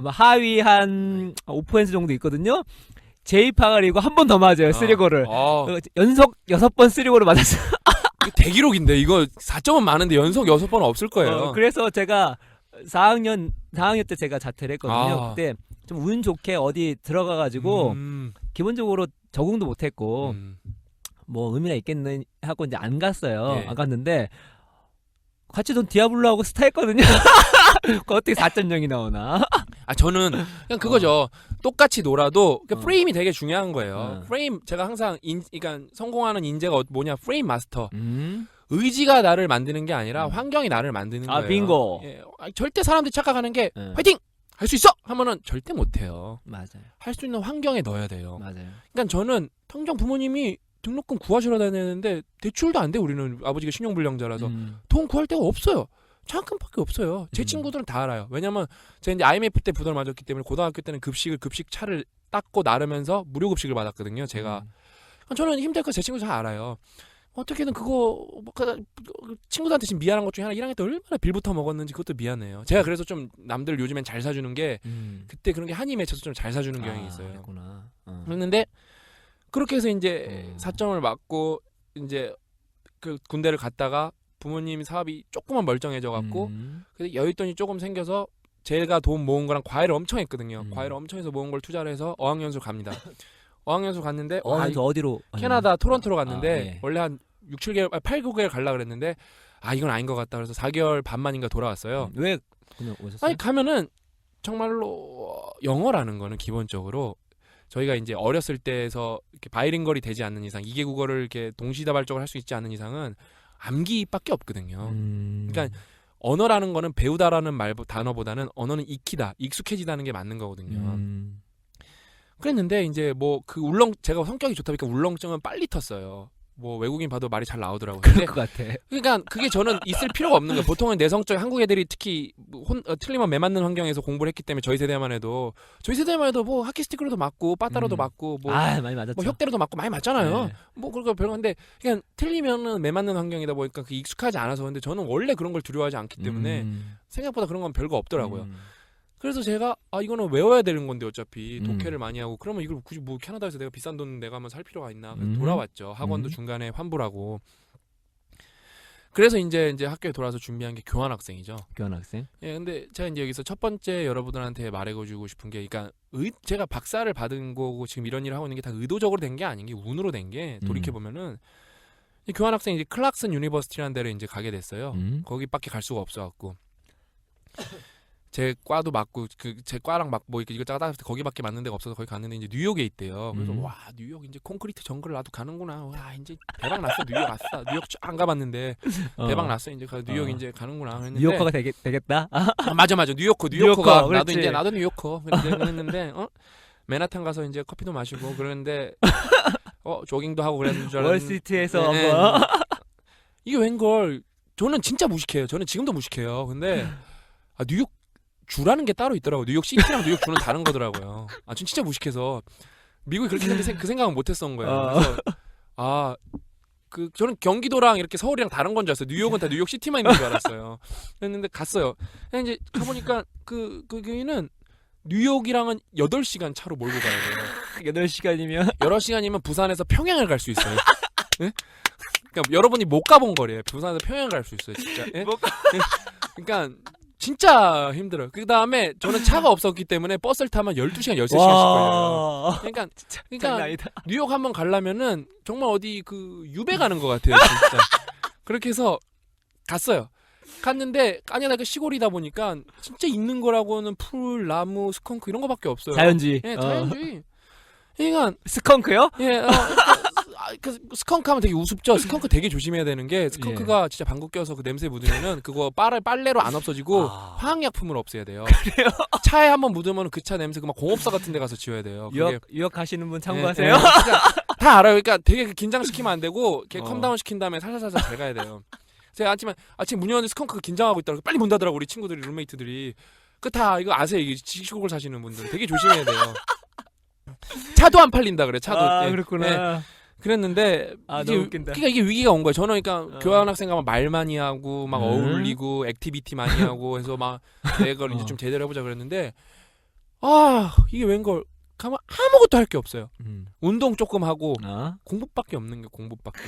하위 한 5% 정도 있거든요. J파가리고 한 번 더 맞아요. 쓰리고를. 연속 6번 쓰리고를 맞았어요. 대기록인데 이거 4점은 많은데 연속 6번은 없을 거예요. 그래서 제가 4학년 때 제가 자퇴를 했거든요. 그때 좀 운 좋게 어디 들어가가지고 기본적으로 적응도 못했고 뭐 의미나 있겠네 하고 이제 안 갔어요. 예. 안 갔는데 같이 돈 디아블로하고 스타 했거든요. 어떻게 4.0이 나오나? 저는 그냥 그거죠. 똑같이 놀아도 프레임이 되게 중요한 거예요. 프레임 제가 항상 그러니까 성공하는 인재가 뭐냐 프레임 마스터. 의지가 나를 만드는 게 아니라 환경이 나를 만드는 거예요. 빙고. 예, 절대 사람들이 착각하는 게 화이팅! 할 수 있어! 하면은 절대 못해요. 맞아요. 할 수 있는 환경에 넣어야 돼요. 맞아요. 그러니까 저는 당장 부모님이 등록금 구하시러 다니는데 대출도 안 돼. 우리는 아버지가 신용불량자라서 돈 구할 데가 없어요. 장학금밖에 없어요. 제 친구들은 다 알아요. 왜냐면 제가 이제 IMF 때 부도를 맞았기 때문에 고등학교 때는 급식 차를 닦고 나르면서 무료 급식을 받았거든요. 제가 저는 힘들 거 제 친구 잘 알아요. 어떻게든 그거 친구들한테 지금 미안한 것 중에 하나 1학년 때 얼마나 빌부터 먹었는지 그것도 미안해요. 제가 그래서 좀 남들 요즘엔 잘 사주는 게 그때 그런 게 한이 맺혀서 좀 잘 사주는 경향이 있어요. 그랬구나. 그랬는데 그렇게 해서 이제 4점을 맞고 이제 그 군대를 갔다가 부모님 사업이 조금만 멀쩡해져 갖고 여윳돈이 조금 생겨서 제가 돈 모은 거랑 과외를 엄청 했거든요. 과외를 엄청 해서 모은 걸 투자를 해서 어학연수를 갑니다. 어학연수 갔는데 어디로? 캐나다 토론토로 갔는데 예. 원래 한 6, 7개월 8, 9개월 갈라 그랬는데 이건 아닌 것 같다 그래서 4개월 반 만인가 돌아왔어요. 왜 그냥 오셨어요? 아니 가면은 정말로 영어라는 거는 기본적으로 저희가 이제 어렸을 때에서 이렇게 바이링걸이 되지 않는 이상 2개 국어를 이렇게 동시다발적으로 할 수 있지 않는 이상은 암기밖에 없거든요. 그러니까 언어라는 거는 배우다라는 단어보다는 언어는 익히다, 익숙해지다는 게 맞는 거거든요. 그랬는데 이제 뭐 그 제가 성격이 좋다 보니까 울렁증은 빨리 텄어요. 뭐 외국인 봐도 말이 잘 나오더라고요. 그럴 것 같아. 그러니까 그게 저는 있을 필요가 없는 거예요. 보통은 내성적 한국 애들이 특히 틀리면 매 맞는 환경에서 공부를 했기 때문에 저희 세대만 해도 뭐 하키스티크로도 맞고 빠따로도 맞고 뭐 많이 맞았죠. 뭐 혁대로도 맞고 많이 맞잖아요. 네. 뭐 그런 거 별건데 그냥 틀리면은 매 맞는 환경이다 보니까 그 익숙하지 않아서 근데 저는 원래 그런 걸 두려워하지 않기 때문에 생각보다 그런 건 별거 없더라고요. 그래서 제가 이거는 외워야 되는 건데 어차피 독해를 많이 하고 그러면 이걸 굳이 뭐 캐나다에서 내가 비싼 돈 내가 한번 살 필요가 있나 그래서 돌아왔죠. 학원도 중간에 환불하고 그래서 이제 학교에 돌아와서 준비한 게 교환학생이죠. 교환학생? 예, 근데 제가 이제 여기서 첫 번째 여러분들한테 말해주고 싶은 게, 그러니까 제가 박사를 받은 거고 지금 이런 일을 하고 있는 게 다 의도적으로 된 게 아닌 게 운으로 된 게 돌이켜 보면은 교환학생 이제 클락슨 유니버시티라는 데를 이제 가게 됐어요. 거기밖에 갈 수가 없어갖고. 제 과도 맞고 제 과랑 맞고 이것저것 따졌을 때 거기밖에 맞는 데가 없어서 거기 갔는데 이제 뉴욕에 있대요. 그래서 와 뉴욕 이제 콘크리트 정글을 나도 가는구나. 와 이제 대박 났어. 뉴욕 왔어. 뉴욕 안 가봤는데 대박 났어. 이제 뉴욕 이제 가는구나. 그랬는데 뉴요커가 되겠다. 맞아 뉴요커가 그렇지. 나도 뉴요커. 그랬는데 맨하탄 가서 이제 커피도 마시고 그러는데 조깅도 하고 그랬는 줄 알았는데 월스트리트에서 네. 이게 웬걸. 저는 진짜 무식해요. 저는 지금도 무식해요. 근데 뉴욕 주라는 게 따로 있더라고요. 뉴욕 시티랑 뉴욕 주는 다른 거더라고요. 전 진짜 무식해서 미국이 그렇게 생겼는데 그 생각은 못했던 거예요. 그래서 저는 경기도랑 이렇게 서울이랑 다른 건 줄 알았어요. 뉴욕은 다 뉴욕 시티만 있는 줄 알았어요. 그랬는데 갔어요. 이제 가보니까 그 교회는 뉴욕이랑은 8시간 차로 몰고 가야 돼요. 8시간이면 8시간이면 부산에서 평양을 갈 수 있어요. 네? 그러니까 여러분이 못 가본 거리에요. 부산에서 평양 갈 수 있어요, 진짜. 예? 그러니까 진짜 힘들어요. 그 다음에 저는 차가 없었기 때문에 버스를 타면 12시간, 13시간씩 걸려요. 그러니까 뉴욕 한번 가려면은 정말 어디 유배 가는 것 같아요, 진짜. 그렇게 해서 갔어요. 갔는데 까냐나 시골이다 보니까 진짜 있는 거라고는 풀, 나무, 스컹크 이런 거밖에 없어요. 자연주의. 예, 자연주의. 그러니까 스컹크요? 예, 스컹크 하면 되게 우습죠. 스컹크 되게 조심해야 되는 게 스컹크가 진짜 방구 껴서 그 냄새 묻으면은 그거 빨래로 안 없어지고 화학약품으로 없애야 돼요. 그래요? 차에 한번 묻으면 그 차 냄새 막 공업사 같은 데 가서 지워야 돼요. 유학 가시는 분 참고하세요. 그러니까 다 알아요. 그러니까 되게 긴장시키면 안 되고 이렇게 컴다운 시킨 다음에 살살 잘 가야 돼요. 제가 아침 문 열었는데 스컹크가 긴장하고 있더라고. 빨리 문 닫으라고 우리 친구들이 룸메이트들이. 다 이거 아세요. 이게 시골 사시는 분들 되게 조심해야 돼요. 차도 안 팔린다 그래. 차도. 그렇구나. 그랬는데 너무 웃긴다. 그러니까 이게 위기가 온 거예요. 저는 그러니까 교환학생 가면 말 많이 하고 막 어울리고 액티비티 많이 하고 해서 막 내가 이제 좀 제대로 해보자 그랬는데 이게 웬걸 가면 아무것도 할 게 없어요. 운동 조금 하고 공부밖에 없는 게 공부밖에.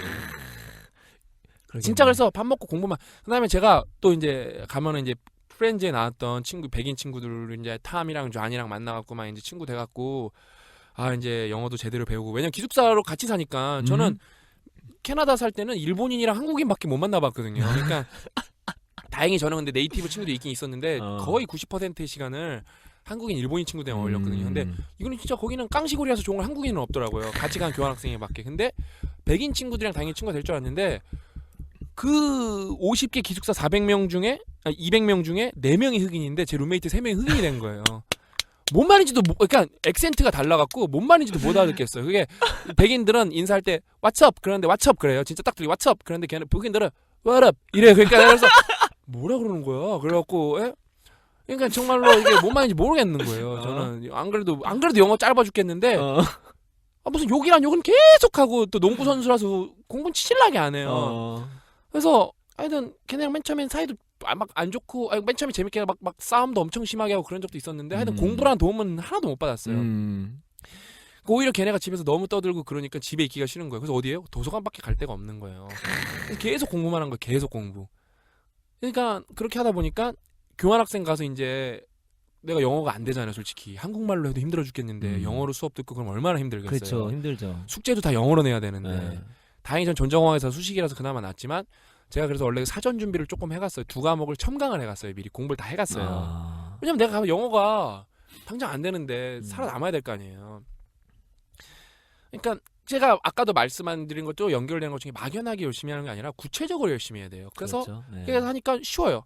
진짜 그래서 밥 먹고 공부만. 그다음에 제가 또 이제 가면은 이제 프렌즈에 나왔던 친구 백인 친구들 이제 탐이랑 존이랑 만나갖고 막 이제 친구 돼갖고. 이제 영어도 제대로 배우고. 왜냐면 기숙사로 같이 사니까 저는 캐나다 살 때는 일본인이랑 한국인밖에 못 만나봤거든요. 그러니까 다행히 저는 근데 네이티브 친구도 있긴 있었는데 거의 90%의 시간을 한국인 일본인 친구들이랑 어울렸거든요. 근데 이거는 진짜 거기는 깡시골이라서 좋은 걸 한국인은 없더라고요. 같이 간 교환학생에밖에. 근데 백인 친구들이랑 당연히 친구가 될 줄 알았는데 그 50개 기숙사 400명 중에 200명 중에 4명이 흑인인데 제 룸메이트 3명이 흑인이 된 거예요. 뭔 말인지도 그러니까 액센트가 달라갖고 뭔 말인지도 못 알아듣겠어요. 그게 백인들은 인사할 때 What's up? 그러는데 What's up? 그래요. 진짜 딱 들리 What's up? 그런데 걔는 흑인들은 What up? 이래요. 그러니까 그래서 뭐라 그러는 거야? 그래갖고 그러니까 정말로 이게 뭔 말인지 모르겠는 거예요. 저는 안 그래도 영어 짧아 죽겠는데 무슨 욕이란 욕은 계속하고 또 농구 선수라서 공부는 치질나게 안 해요. 그래서 하여튼 걔네랑 맨 처음엔 사이도 막 안 좋고 맨 처음에 재밌게 막 싸움도 엄청 심하게 하고 그런 적도 있었는데 하여튼 공부라는 도움은 하나도 못 받았어요. 오히려 걔네가 집에서 너무 떠들고 그러니까 집에 있기가 싫은 거예요. 그래서 어디에요? 도서관밖에 갈 데가 없는 거예요. 계속 공부만 한 거예요. 계속 공부. 그러니까 그렇게 하다 보니까 교환학생 가서 이제 내가 영어가 안 되잖아요. 솔직히 한국말로 해도 힘들어 죽겠는데 영어로 수업 듣고 그럼 얼마나 힘들겠어요. 그렇죠. 힘들죠. 숙제도 다 영어로 내야 되는데 네. 다행히 전 전자공학에서 수식이라서 그나마 낫지만 제가 그래서 원래 사전 준비를 조금 해갔어요. 2과목을 첨강을 해갔어요. 미리 공부를 다 해갔어요. 왜냐면 내가 가면 영어가 당장 안 되는데 살아남아야 될 거 아니에요. 그러니까 제가 아까도 말씀드린 것도 연결되는 것 중에 막연하게 열심히 하는 게 아니라 구체적으로 열심히 해야 돼요. 그래서 그렇죠. 네. 그래서 하니까 쉬워요.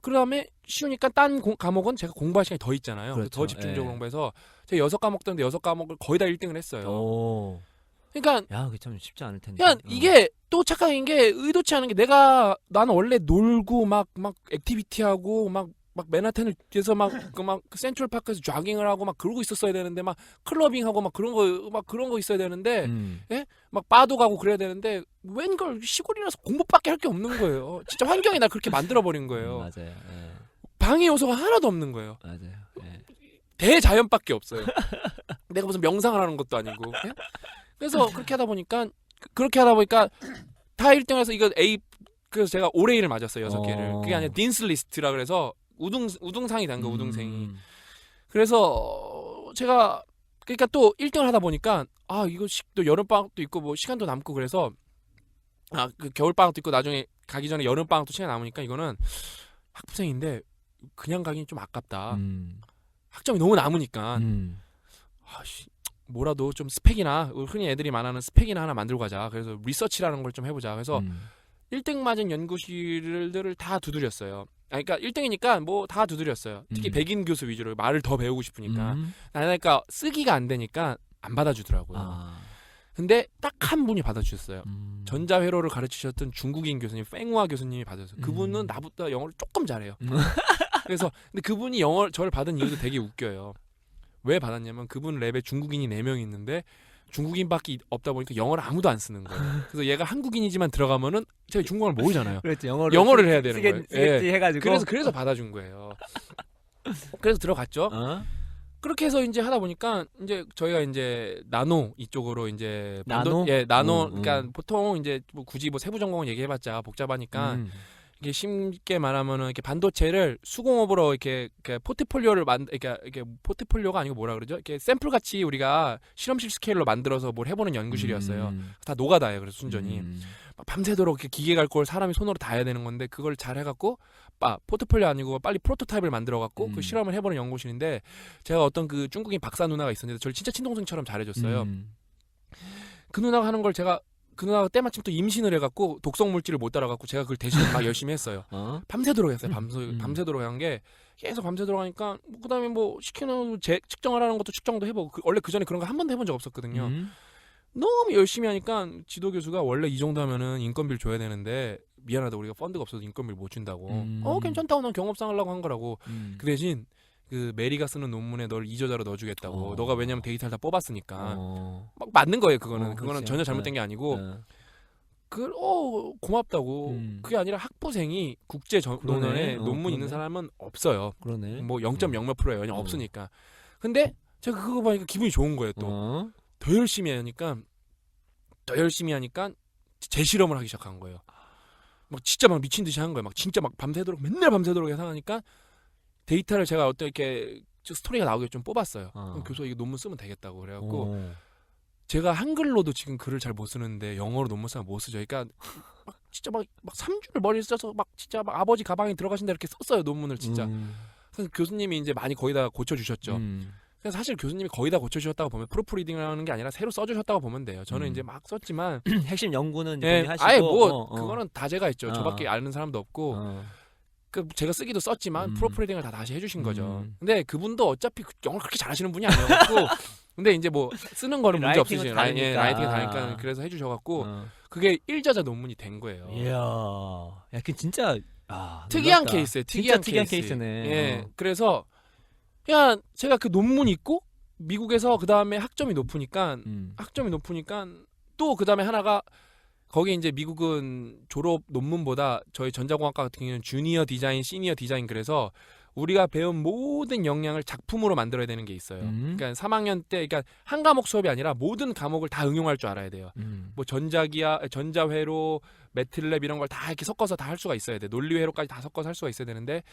그 다음에 쉬우니까 딴 과목은 제가 공부할 시간이 더 있잖아요. 그렇죠. 더 집중적으로 네. 공부해서 제가 6과목 떴는데 6과목을 거의 다 1등을 했어요. 오. 그러니까 야, 그게 참 쉽지 않을 텐데. 이게 또 착각인 게 의도치 않은 게 나는 원래 놀고 막 액티비티하고 막 맨하탄에서 막 센트럴파크에서 조깅을 하고 막 그러고 있었어야 되는데 막 클러빙하고 막 그런 거 있어야 되는데 막 바도 가고 그래야 되는데 웬걸 시골이라서 공부밖에 할 게 없는 거예요. 진짜 환경이 날 그렇게 만들어 버린 거예요. 맞아요. 네. 방해 요소가 하나도 없는 거예요. 맞아요. 네. 대자연밖에 없어요. 내가 무슨 명상을 하는 것도 아니고. 예? 그래서 그렇게 하다 보니까 다 1등해서 이거 A 그래서 제가 올해일을 맞았어요. 6개를. 그게 아니라 딘스 리스트라 그래서 우등상이 단 거 우등생이. 그래서 제가 그러니까 또 1등을 하다 보니까 이거 또 여름 방학도 있고 뭐 시간도 남고 그래서 그 겨울 방학도 있고 나중에 가기 전에 여름 방학도 시간 남으니까 이거는 학부생인데 그냥 가긴 좀 아깝다. 학점이 너무 남으니까 뭐라도 좀 스펙이나 흔히 애들이 말하는 스펙이나 하나 만들고 가자. 그래서 리서치라는 걸 좀 해보자. 그래서 1등 맞은 연구실들을 다 두드렸어요. 그러니까 1등이니까 뭐 다 두드렸어요. 특히 백인 교수 위주로 말을 더 배우고 싶으니까. 그러니까 쓰기가 안 되니까 안 받아주더라고요. 근데 딱 한 분이 받아주셨어요. 전자회로를 가르치셨던 중국인 교수님, 팽우아 교수님이 받아줬어요. 그분은 나보다 영어를 조금 잘해요. 그래서 근데 그분이 저를 받은 이유도 되게 웃겨요. 왜 받았냐면 그분 랩에 중국인이 4명이 있는데 중국인밖에 없다 보니까 영어를 아무도 안 쓰는 거예요. 그래서 얘가 한국인이지만 들어가면은 제가 중국어를 모르잖아요. 그렇죠. 영어를 해야 되는 거예요. 쓰겠지 해가지고. 그래서 받아준 거예요. 그래서 들어갔죠. 그렇게 해서 이제 하다 보니까 이제 저희가 이제 나노 이쪽으로 이제 나노? 나노 그러니까 보통 이제 뭐 굳이 뭐 세부 전공은 얘기해봤자 복잡하니까 이게 쉽게 말하면은 이렇게 반도체를 수공업으로 이렇게 포트폴리오를 이렇게 포트폴리오가 아니고 뭐라 그러죠? 이렇게 샘플 같이 우리가 실험실 스케일로 만들어서 뭘 해보는 연구실이었어요. 다 노가다예요. 그래서 순전히 막 밤새도록 이렇게 기계 갈 걸 사람이 손으로 다 해야 되는 건데 그걸 잘 해갖고 포트폴리오 아니고 빨리 프로토타입을 만들어갖고 그 실험을 해보는 연구실인데 제가 어떤 그 중국인 박사 누나가 있었는데 저를 진짜 친동생처럼 잘해줬어요. 그 누나가 하는 걸 그 누나가 때마침 또 임신을 해갖고 독성 물질을 못 따라갖고 제가 그걸 대신 막 열심히 했어요. 밤새도록 했어요. 밤새도록 한 게 계속 밤새도록 하니까 그다음에 뭐 시키는 측정을 하는 것도 측정도 해보고 원래 그 전에 그런 거 한 번도 해본 적 없었거든요. 너무 열심히 하니까 지도 교수가 원래 이 정도 하면은 인건비를 줘야 되는데 미안하다 우리가 펀드가 없어서 인건비를 못 준다고. 괜찮다고 난 경험상 하려고 한 거라고. 그 대신 그 메리가 쓰는 논문에 널 이저자로 넣어주겠다고. 너가 왜냐면 데이터를 다 뽑았으니까. 막 맞는 거예요 그거는. 그거는 그렇죠. 전혀 잘못된 게 아니고. 고맙다고. 그게 아니라 학부생이 국제 논문에 논문 있는 사람은 없어요. 그러네. 뭐 0.0 몇 프로예요. 그냥 없으니까. 근데 제가 그거 보니까 기분이 좋은 거예요 또. 더 열심히 하니까 재실험을 하기 시작한 거예요. 막 진짜 막 미친 듯이 한 거예요. 막 진짜 막 맨날 밤새도록 해서 하니까 데이터를 제가 어떤 이렇게 스토리가 나오게 좀 뽑았어요. 그럼 교수가 이거 논문 쓰면 되겠다고 그래갖고 제가 한글로도 지금 글을 잘 못 쓰는데 영어로 논문 쓰면 못 쓰죠. 그러니까 진짜 막 3주를 머리를 써서 막 진짜 막 아버지 가방에 들어가신다 이렇게 썼어요 논문을 진짜. 그래서 교수님이 이제 많이 거의 다 고쳐주셨죠. 그래서 사실 교수님이 거의 다 고쳐주셨다고 보면 프로프리딩이라는 게 아니라 새로 써주셨다고 보면 돼요. 저는 이제 막 썼지만 핵심 연구는 이제 예, 본인이 하시고 아예 뭐 그거는 다 제가 있죠. 저밖에 아는 사람도 없고 어. 그 제가 쓰기도 썼지만 프로프리딩을 다 다시 해주신 거죠. 음. 근데 그분도 어차피 영어를 그렇게 잘하시는 분이 아니었고 근데 이제 뭐 쓰는 거는 문제 라이팅은 없으시죠. 다르니까. 라이팅이 다니까 그래서 해주셔갖고 그게 1저자 논문이 된 거예요. 이야, 야, 그 진짜 특이한 놀랍다. 케이스예요. 진짜 특이한 특이한 케이스네. 예, 그래서 그냥 제가 그 논문 있고 미국에서 그 다음에 학점이 높으니까 또 그 다음에 하나가 거기 이제 미국은 졸업 논문보다 저희 전자공학과 같은 경우는 주니어 디자인, 시니어 디자인 그래서 우리가 배운 모든 역량을 작품으로 만들어야 되는 게 있어요. 그러니까 3학년 때 그러니까 한 과목 수업이 아니라 모든 과목을 다 응용할 줄 알아야 돼요. 뭐 전자기하, 전자회로, 매틀랩 이런 걸 다 이렇게 섞어서 다 할 수가 있어야 돼. 논리회로까지 다 섞어서 할 수가 있어야 되는데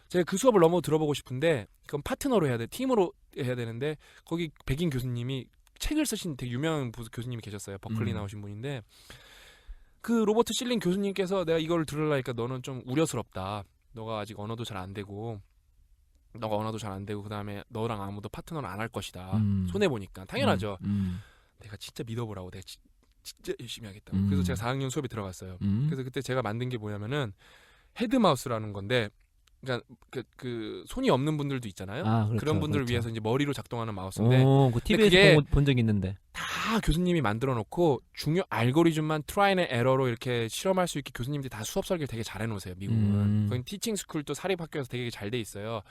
제가 그 수업을 너무 들어보고 싶은데 그건 파트너로 해야 돼. 팀으로 해야 되는데 거기 백인 교수님이 책을 쓰신 되게 유명한 교수님이 계셨어요. 버클리 나오신 분인데 그 로버트 실링 교수님께서 내가 이걸 들으려니까 너는 좀 우려스럽다. 너가 아직 언어도 잘 안 되고 그다음에 너랑 아무도 파트너를 안 할 것이다. 손해 보니까 당연하죠. 내가 진짜 믿어보라고. 내가 진짜 열심히 하겠다고. 그래서 제가 4학년 수업에 들어갔어요. 그래서 그때 제가 만든 게 뭐냐면은 헤드마우스라는 건데 그러니까 그 손이 없는 분들도 있잖아요. 그렇죠, 그런 분들을 그렇죠. 위해서 이제 머리로 작동하는 마우스인데 그 TV에서 그게 본 적이 있는데 다 교수님이 만들어 놓고 중요 알고리즘만 트라이 앤 에러로 이렇게 실험할 수 있게 교수님들이 다 수업 설계를 되게 잘 해놓으세요. 미국은 거기 티칭 스쿨도 사립학교에서 되게 잘 돼 있어요.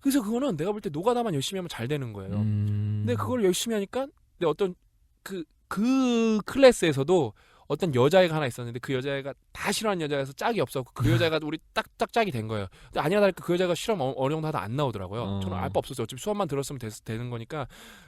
그래서 그거는 내가 볼 때 노가다만 열심히 하면 잘 되는 거예요. 근데 그걸 열심히 하니까 근데 어떤 그 클래스에서도 어떤 여자애가 하나 있었는데 그 여자애가 다 싫어하는 여자여서 짝이 없었고 그 여자가 우리 딱 짝이 된 거예요. 근데 아니나 다를까 그 여자가 실험 어느 정도 하다 안 나오더라고요. 저는 알 바 없었어요. 어차피 수업만 들었으면 되는 거니까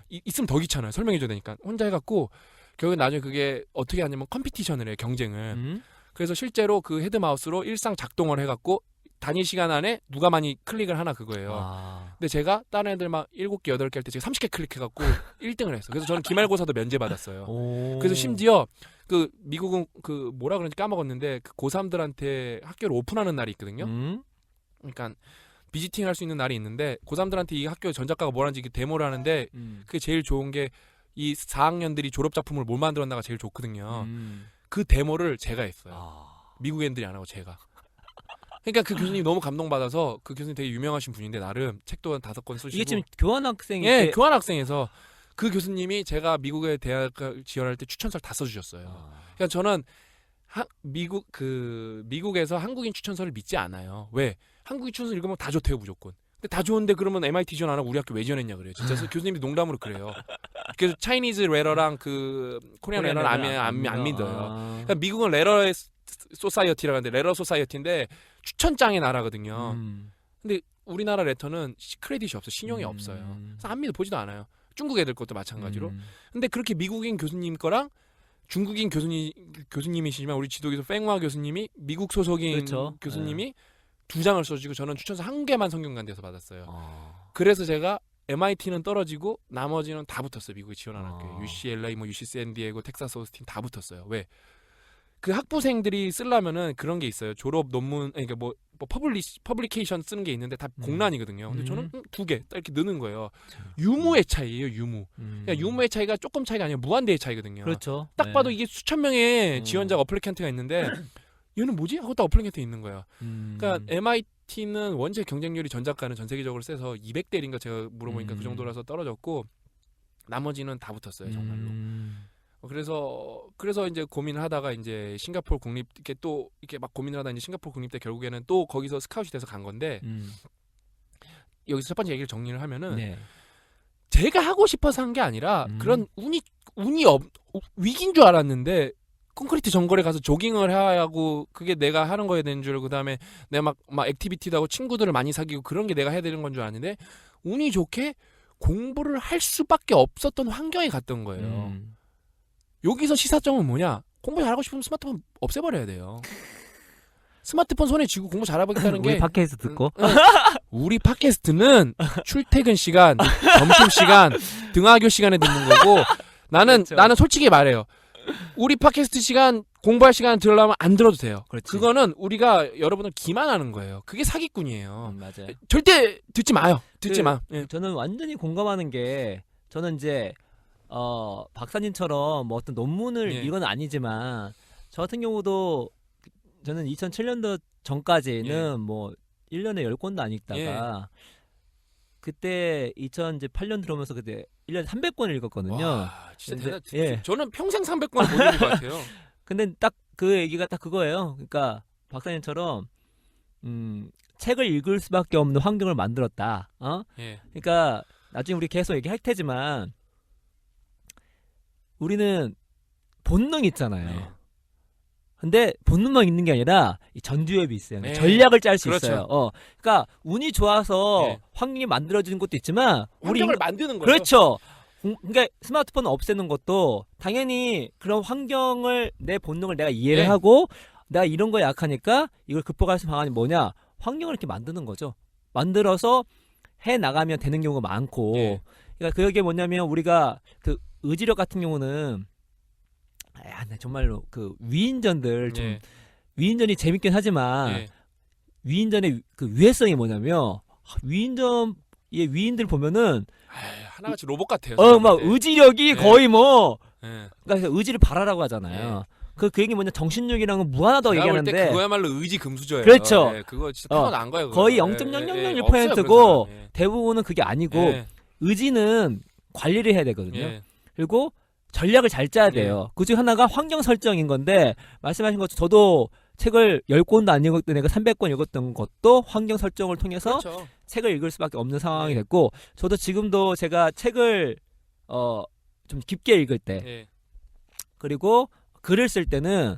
있으면 더 귀찮아요. 설명해줘야 되니까 혼자 해갖고 결국에 나중에 그게 어떻게 하냐면 컴피티션을 해요. 경쟁을. 그래서 실제로 그 헤드마우스로 일상 작동을 해갖고 단위 시간 안에 누가 많이 클릭을 하나 그거예요. 근데 제가 다른 애들 막 7개, 8개 할 때 제가 30개 클릭해갖고 1등을 했어요. 그래서 저는 기말고사도 면제받았어요. 그래서 심지어 그 미국은 그 뭐라 그런지 까먹었는데 그 고3들한테 학교를 오픈하는 날이 있거든요. 그러니까 비지팅 할 수 있는 날이 있는데 고3들한테 이 학교 전작가가 뭘 하는지 데모를 하는데 그게 제일 좋은 게 이 4학년들이 졸업 작품을 뭘 만들었나가 제일 좋거든요. 그 데모를 제가 했어요. 미국 애들이 안 하고 제가. 그러니까 그 교수님이 너무 감동받아서 그 교수님 되게 유명하신 분인데 나름 책도 한 5권 쓰시고 이게 지금 교환학생이 예, 교환학생에서 그 교수님이 제가 미국에 대학 지원할 때 추천서를 다 써주셨어요. 그러니까 저는 미국에서 한국인 추천서를 믿지 않아요. 왜? 한국인 추천서 읽으면 다 좋대요 무조건. 근데 다 좋은데 그러면 MIT 지원 안 하고 우리 학교 왜 지원했냐 그래요. 진짜 교수님이 농담으로 그래요. 그래서 차이니즈 레러랑 그 코리안 레러를 안 믿어요. 그러니까 미국은 레러의 소사이어티라고 하는데 레러 소사이어티인데 추천장의 나라거든요. 근데 우리나라 레터는 크레딧이 없어, 신용이 없어요. 그래서 안 믿어 보지도 않아요. 중국 애들 것도 마찬가지로. 근데 그렇게 미국인 교수님 거랑 중국인 교수님이시지만 우리 지도교수 팽화 교수님이 미국 소속인 그렇죠. 교수님이 2장을 써주고 저는 추천서 1개만 성균관대에서 받았어요. 그래서 제가 MIT는 떨어지고 나머지는 다 붙었어요. 미국에 지원한 학교에. UCLA, 뭐 UC 샌디에고, 텍사스 오스틴 다 붙었어요. 왜? 그 학부생들이 쓰려면은 그런 게 있어요. 졸업 논문, 그러니까 뭐 퍼블리케이션 쓰는 게 있는데 다 공란이거든요. 근데 저는 2개 딱 이렇게 느는 거예요. 유무의 차이예요, 유무. 그러니까 유무의 차이가 조금 차이가 아니라 무한대의 차이거든요. 그렇죠. 딱 봐도 이게 수천 명의 지원자가 어플리켄트가 있는데 얘는 뭐지? 하고 딱 어플리켄트 있는 거야. 그러니까 MIT는 원체 경쟁률이 전작가는 전 세계적으로 세서 200대 1인가 제가 물어보니까 그 정도라서 떨어졌고 나머지는 다 붙었어요, 정말로. 그래서 이제 고민을 하다가 이제 싱가포르 국립 이렇게 막 고민을 하다 이제 싱가포르 국립대 결국에는 또 거기서 스카웃이 돼서 간 건데 여기서 첫 번째 얘기를 정리를 하면은 제가 하고 싶어서 한 게 아니라 그런 운이 위기인 줄 알았는데 콘크리트 정글에 가서 조깅을 해야 하고 그게 내가 하는 거에 되는 줄 그다음에 내가 막 액티비티도 하고 친구들을 많이 사귀고 그런 게 내가 해야 되는 건 줄 아는데 운이 좋게 공부를 할 수밖에 없었던 환경에 갔던 거예요. 여기서 시사점은 뭐냐? 공부 잘하고 싶으면 스마트폰 없애버려야 돼요. 스마트폰 손에 쥐고 공부 잘하겠다는 게 우리 팟캐스트 듣고 우리 팟캐스트는 출퇴근 시간, 점심 시간, 등하교 시간에 듣는 거고 나는 솔직히 말해요. 우리 팟캐스트 시간 공부할 시간 들으려면 안 들어도 돼요. 그렇지. 그거는 우리가 여러분을 기만하는 거예요. 그게 사기꾼이에요. 맞아요. 절대 듣지 마요. 듣지 마. 예. 저는 완전히 공감하는 게 저는 이제 박사님처럼 뭐 어떤 논문을 예. 이건 아니지만 저 같은 경우도 저는 2007년도 전까지는 예. 뭐 1년에 10권도 안 읽다가 예. 그때 2008년 들어오면서 그때 1년에 300권을 읽었거든요. 와, 진짜 근데, 대단. 예. 저는 평생 300권 못 읽은 것 같아요. 근데 딱 그 얘기가 딱 그거예요. 그러니까 박사님처럼 책을 읽을 수밖에 없는 환경을 만들었다. 예. 그러니까 나중에 우리 계속 얘기할 테지만 우리는 본능 있잖아요. 예. 근데 본능만 있는 게 아니라 이 전두엽이 있어요. 네. 전략을 짤 수 그렇죠. 있어요. 그러니까 운이 좋아서 네. 환경이 만들어지는 것도 있지만 환경을 만드는 거죠. 그렇죠. 그러니까 스마트폰을 없애는 것도 당연히 그런 환경을 내 본능을 내가 이해를 네. 하고 내가 이런 거에 약하니까 이걸 극복할 수 있는 방안이 뭐냐? 환경을 이렇게 만드는 거죠. 만들어서 해 나가면 되는 경우가 많고 네. 그러니까 그게 뭐냐면 우리가 그 의지력 같은 경우는 나 정말로 그 위인전들 좀 예. 위인전이 재밌긴 하지만 예. 위인전의 그 위해성이 뭐냐면 위인전의 위인들 보면은 아이, 하나같이 로봇 같아요. 막 사람인데. 의지력이 네. 거의 뭐 예. 그러니까 의지를 바라라고 하잖아요. 그 얘기 뭐냐 정신력이랑은 무한하다고 내가 볼 때 얘기하는데 그거야말로 의지 금수저예요. 그렇죠. 예, 그거 진짜 타고난 거예요. 그거. 거의 예, 0.0001%고 예, 예. 대부분은 그게 아니고 예. 의지는 관리를 해야 되거든요. 예. 그리고 전략을 잘 짜야 돼요. 그중 하나가 환경 설정인 건데 말씀하신 것처럼 저도 책을 10권도 안 읽었던 애가 300권 읽었던 것도 환경 설정을 통해서 그렇죠. 책을 읽을 수밖에 없는 상황이 네. 됐고 저도 지금도 제가 책을 좀 깊게 읽을 때 예. 그리고 글을 쓸 때는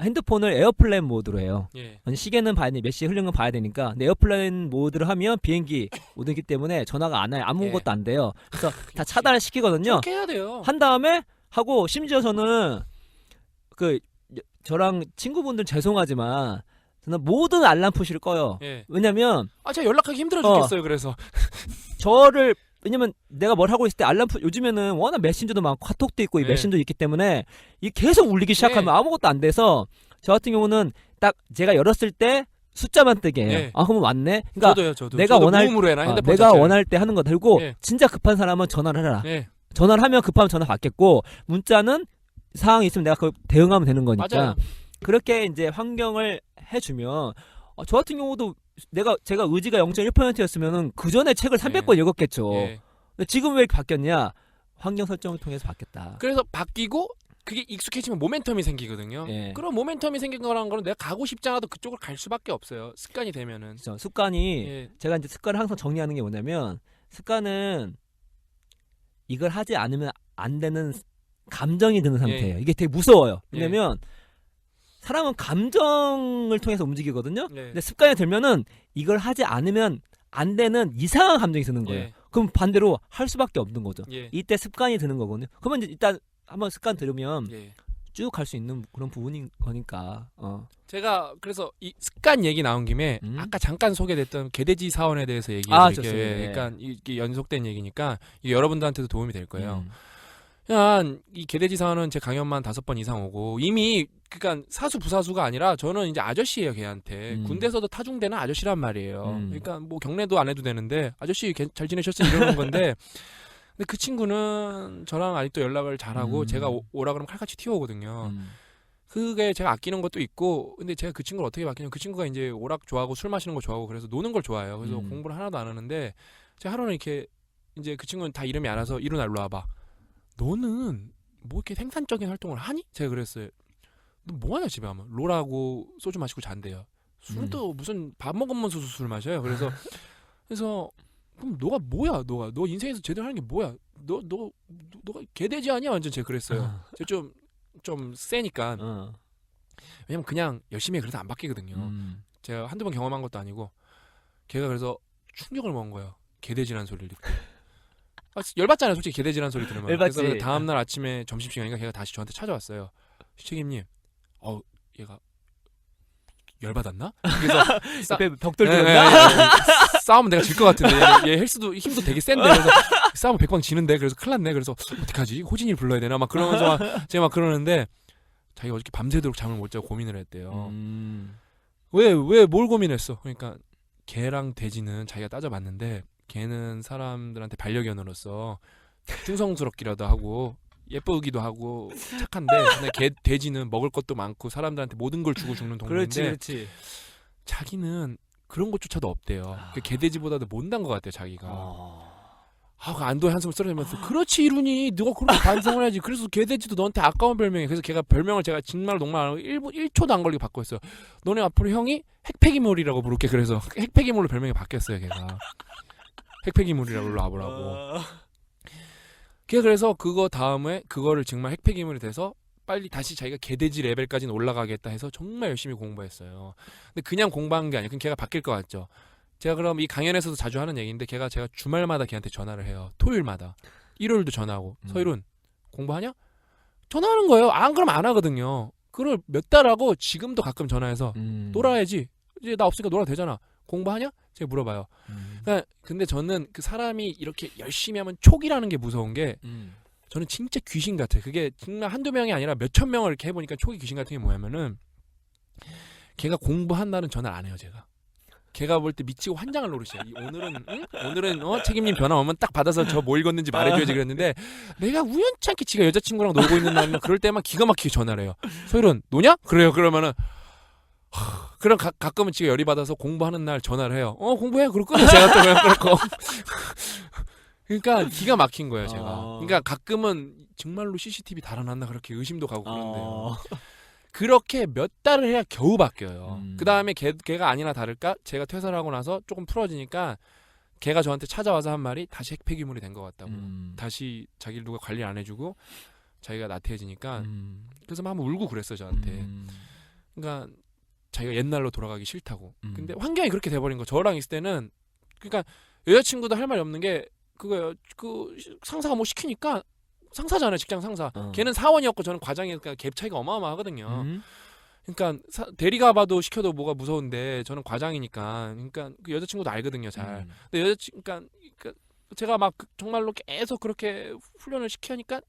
핸드폰을 에어플레인 모드로 해요. 예. 시계는 봐야 돼, 몇 시에 흐르는 건 봐야 되니까. 근데 에어플레인 모드를 하면 비행기 못 오기 때문에 전화가 안 와요. 아무것도 예. 안 돼요. 그래서 다 차단을 시키거든요. 그렇게 해야 돼요. 한 다음에 하고 심지어 저는 그 저랑 친구분들 죄송하지만 저는 모든 알람 푸시를 꺼요. 예. 왜냐면 제가 연락하기 힘들어 죽겠어요. 그래서. 왜냐면 내가 뭘 하고 있을 때 요즘에는 워낙 메신저도 많고 카톡도 있고 이 네. 메신저도 있기 때문에 이게 계속 울리기 시작하면 네. 아무것도 안 돼서 저 같은 경우는 딱 제가 열었을 때 숫자만 뜨게 해요. 네. 그러면 왔네. 그러니까 저도. 내가 저도 원할 무음으로 해놔, 핸드폰 내가 자체를. 원할 때 하는 거 들고 예. 진짜 급한 사람은 전화를 해라. 예. 전화를 하면 급하면 전화 받겠고 문자는 상황이 있으면 내가 그걸 대응하면 되는 거니까 맞아요. 그렇게 이제 환경을 해주면 저 같은 경우도 제가 의지가 0.1%였으면은 그 전에 책을 300권 읽었겠죠. 예. 근데 지금 왜 이렇게 바뀌었냐? 환경 설정을 통해서 바뀌었다. 그래서 바뀌고 그게 익숙해지면 모멘텀이 생기거든요. 예. 그런 모멘텀이 생긴 거라는 거는 내가 가고 싶지 않아도 그쪽으로 갈 수밖에 없어요. 습관이 되면은. 그렇죠. 습관이 예. 제가 이제 습관을 항상 정리하는 게 뭐냐면 습관은 이걸 하지 않으면 안 되는 감정이 드는 상태예요. 이게 되게 무서워요. 왜냐면 사람은 감정을 통해서 움직이거든요. 예. 근데 습관이 들면은 이걸 하지 않으면 안 되는 이상한 감정이 드는 거예요. 예. 그럼 반대로 할 수밖에 없는 거죠. 예. 이때 습관이 드는 거거든요. 그러면 이제 일단 한번 습관 들으면 예. 쭉 갈 수 있는 그런 부분인 거니까. 제가 그래서 이 습관 얘기 나온 김에 아까 잠깐 소개됐던 개돼지 사원에 대해서 얘기해 드릴게요. 좋습니다. 예. 그러니까 이게 연속된 얘기니까 이게 여러분들한테도 도움이 될 거예요. 음. 그냥 이 개돼지 사원은 제 강연만 5번 이상 오고 이미 그러니까 사수 부사수가 아니라 저는 이제 아저씨예요 걔한테. 군대에서도 타중되는 아저씨란 말이에요. 그러니까 뭐 경례도 안 해도 되는데 아저씨 잘 지내셨어요 이러는 건데 근데 그 친구는 저랑 아직도 연락을 잘하고 제가 오라 그러면 칼같이 튀어오거든요. 그게 제가 아끼는 것도 있고 근데 제가 그 친구를 어떻게 바뀌냐면 그 친구가 이제 오락 좋아하고 술 마시는 거 좋아하고 그래서 노는 걸 좋아해요. 그래서 공부를 하나도 안 하는데 제가 하루는 이렇게 이제 그 친구는 다 이름이 알아서 일어나 일로 와봐. 너는 뭐 이렇게 생산적인 활동을 하니? 제가 그랬어요. 너 뭐하냐 집에 하면 롤하고 소주 마시고 잔대요. 술은 또 무슨 밥 먹으면서 술 마셔요. 그래서 그럼 너가 뭐야? 너 인생에서 제대로 하는 게 뭐야? 너가 개돼지 아니야? 완전 제가 그랬어요. 제가 좀 세니까. 왜냐면 그냥 열심히 해 그래도 안 바뀌거든요. 제가 한두 번 경험한 것도 아니고 걔가 그래서 충격을 먹은 거예요. 개돼지라는 소리를 듣고. 열받잖아요 솔직히 개돼지라는 소리 들으면. 열받지. 그래서 다음날 아침에 점심시간이니까 걔가 다시 저한테 찾아왔어요. 시책임님 얘가 열받았나? 그래서 옆에 벽돌 들었나? 싸우면 내가 질 것 같은데 얘 헬스도 힘도 되게 센데 그래서 싸우면 백방 지는데 그래서 큰일 났네. 그래서 어떡하지? 호진이를 불러야 되나? 막 그러면서 제가 막 그러는데 자기가 어저께 밤새도록 잠을 못 자고 고민을 했대요. 왜 뭘 고민했어? 그러니까 개랑 돼지는 자기가 따져봤는데 개는 사람들한테 반려견으로서 충성스럽기라도 하고 예쁘기도 하고 착한데 근데 돼지는 먹을 것도 많고 사람들한테 모든 걸 주고 죽는 동물인데 그렇지. 자기는 그런 것조차도 없대요. 개돼지보다도 못난 것 같아요 자기가. 안도의 한숨을 쓰러지면서 그렇지 이룬이 너가 그렇게 반성을 해야지. 그래서 개돼지도 너한테 아까운 별명이야. 그래서 걔가 별명을 제가 정말 농말 안 하고 1초도 안 걸리게 바꿨어요. 너네 앞으로 형이 핵폐기물이라고 부를게. 그래서 핵폐기물로 별명이 바뀌었어요 걔가. 핵폐기물이라고 불러보라고. 걔가 그래서 그거 다음에 그거를 정말 핵폐기물이 돼서 빨리 다시 자기가 개돼지 레벨까지는 올라가겠다 해서 정말 열심히 공부했어요. 근데 그냥 공부한 게 아니에요. 그럼 걔가 바뀔 것 같죠. 제가 그럼 이 강연에서도 자주 하는 얘기인데 제가 주말마다 걔한테 전화를 해요. 토요일마다. 일요일도 전화하고 서일은 공부하냐? 전화하는 거예요. 안 그러면 안 하거든요. 그걸 몇 달 하고 지금도 가끔 전화해서 놀아야지. 이제 나 없으니까 놀아도 되잖아. 공부하냐? 제가 물어봐요. 그러니까 근데 저는 그 사람이 이렇게 열심히 하면 촉이라는 게 무서운 게 저는 진짜 귀신 같아요. 그게 정말 한두 명이 아니라 몇천 명을 이렇게 해보니까 촉이 귀신 같은 게 뭐냐면은 걔가 공부한다는 전화를 안 해요 제가. 걔가 볼 때 미치고 환장을 노리셔요. 오늘은 책임님 전화 오면 딱 받아서 저 뭐 읽었는지 말해줘야지 그랬는데 내가 우연치 않게 지가 여자친구랑 놀고 있는 날이면 그럴 때만 기가 막히게 전화를 해요. 소율은 노냐? 그래요. 그러면은 그럼 가끔은 지가 열이 받아서 공부하는 날 전화를 해요. 공부해. 그러고 끊어. 제가 또 그냥 끊고. 그러니까 기가 막힌 거예요 제가. 그러니까 가끔은 정말로 CCTV 달아놨나 그렇게 의심도 가고 그런데요. 그렇게 몇 달을 해야 겨우 바뀌어요. 그 다음에 걔가 아니나 다를까 제가 퇴사를 하고 나서 조금 풀어지니까 걔가 저한테 찾아와서 한 말이 다시 핵폐기물이 된 것 같다고. 다시 자기를 누가 관리 안 해주고 자기가 나태해지니까 그래서 막 한번 울고 그랬어요 저한테. 그러니까 자기가 옛날로 돌아가기 싫다고. 근데 환경이 그렇게 돼버린 거. 저랑 있을 때는 그러니까 여자친구도 할 말이 없는 게 그거예요. 그 상사가 뭐 시키니까 상사잖아요. 직장 상사. 걔는 사원이었고 저는 과장이니까 갭 차이가 어마어마하거든요. 그러니까 대리가 봐도 시켜도 뭐가 무서운데 저는 과장이니까. 그러니까 그 여자친구도 알거든요. 잘. 근데 그러니까 제가 막 정말로 계속 그렇게 훈련을 시키니까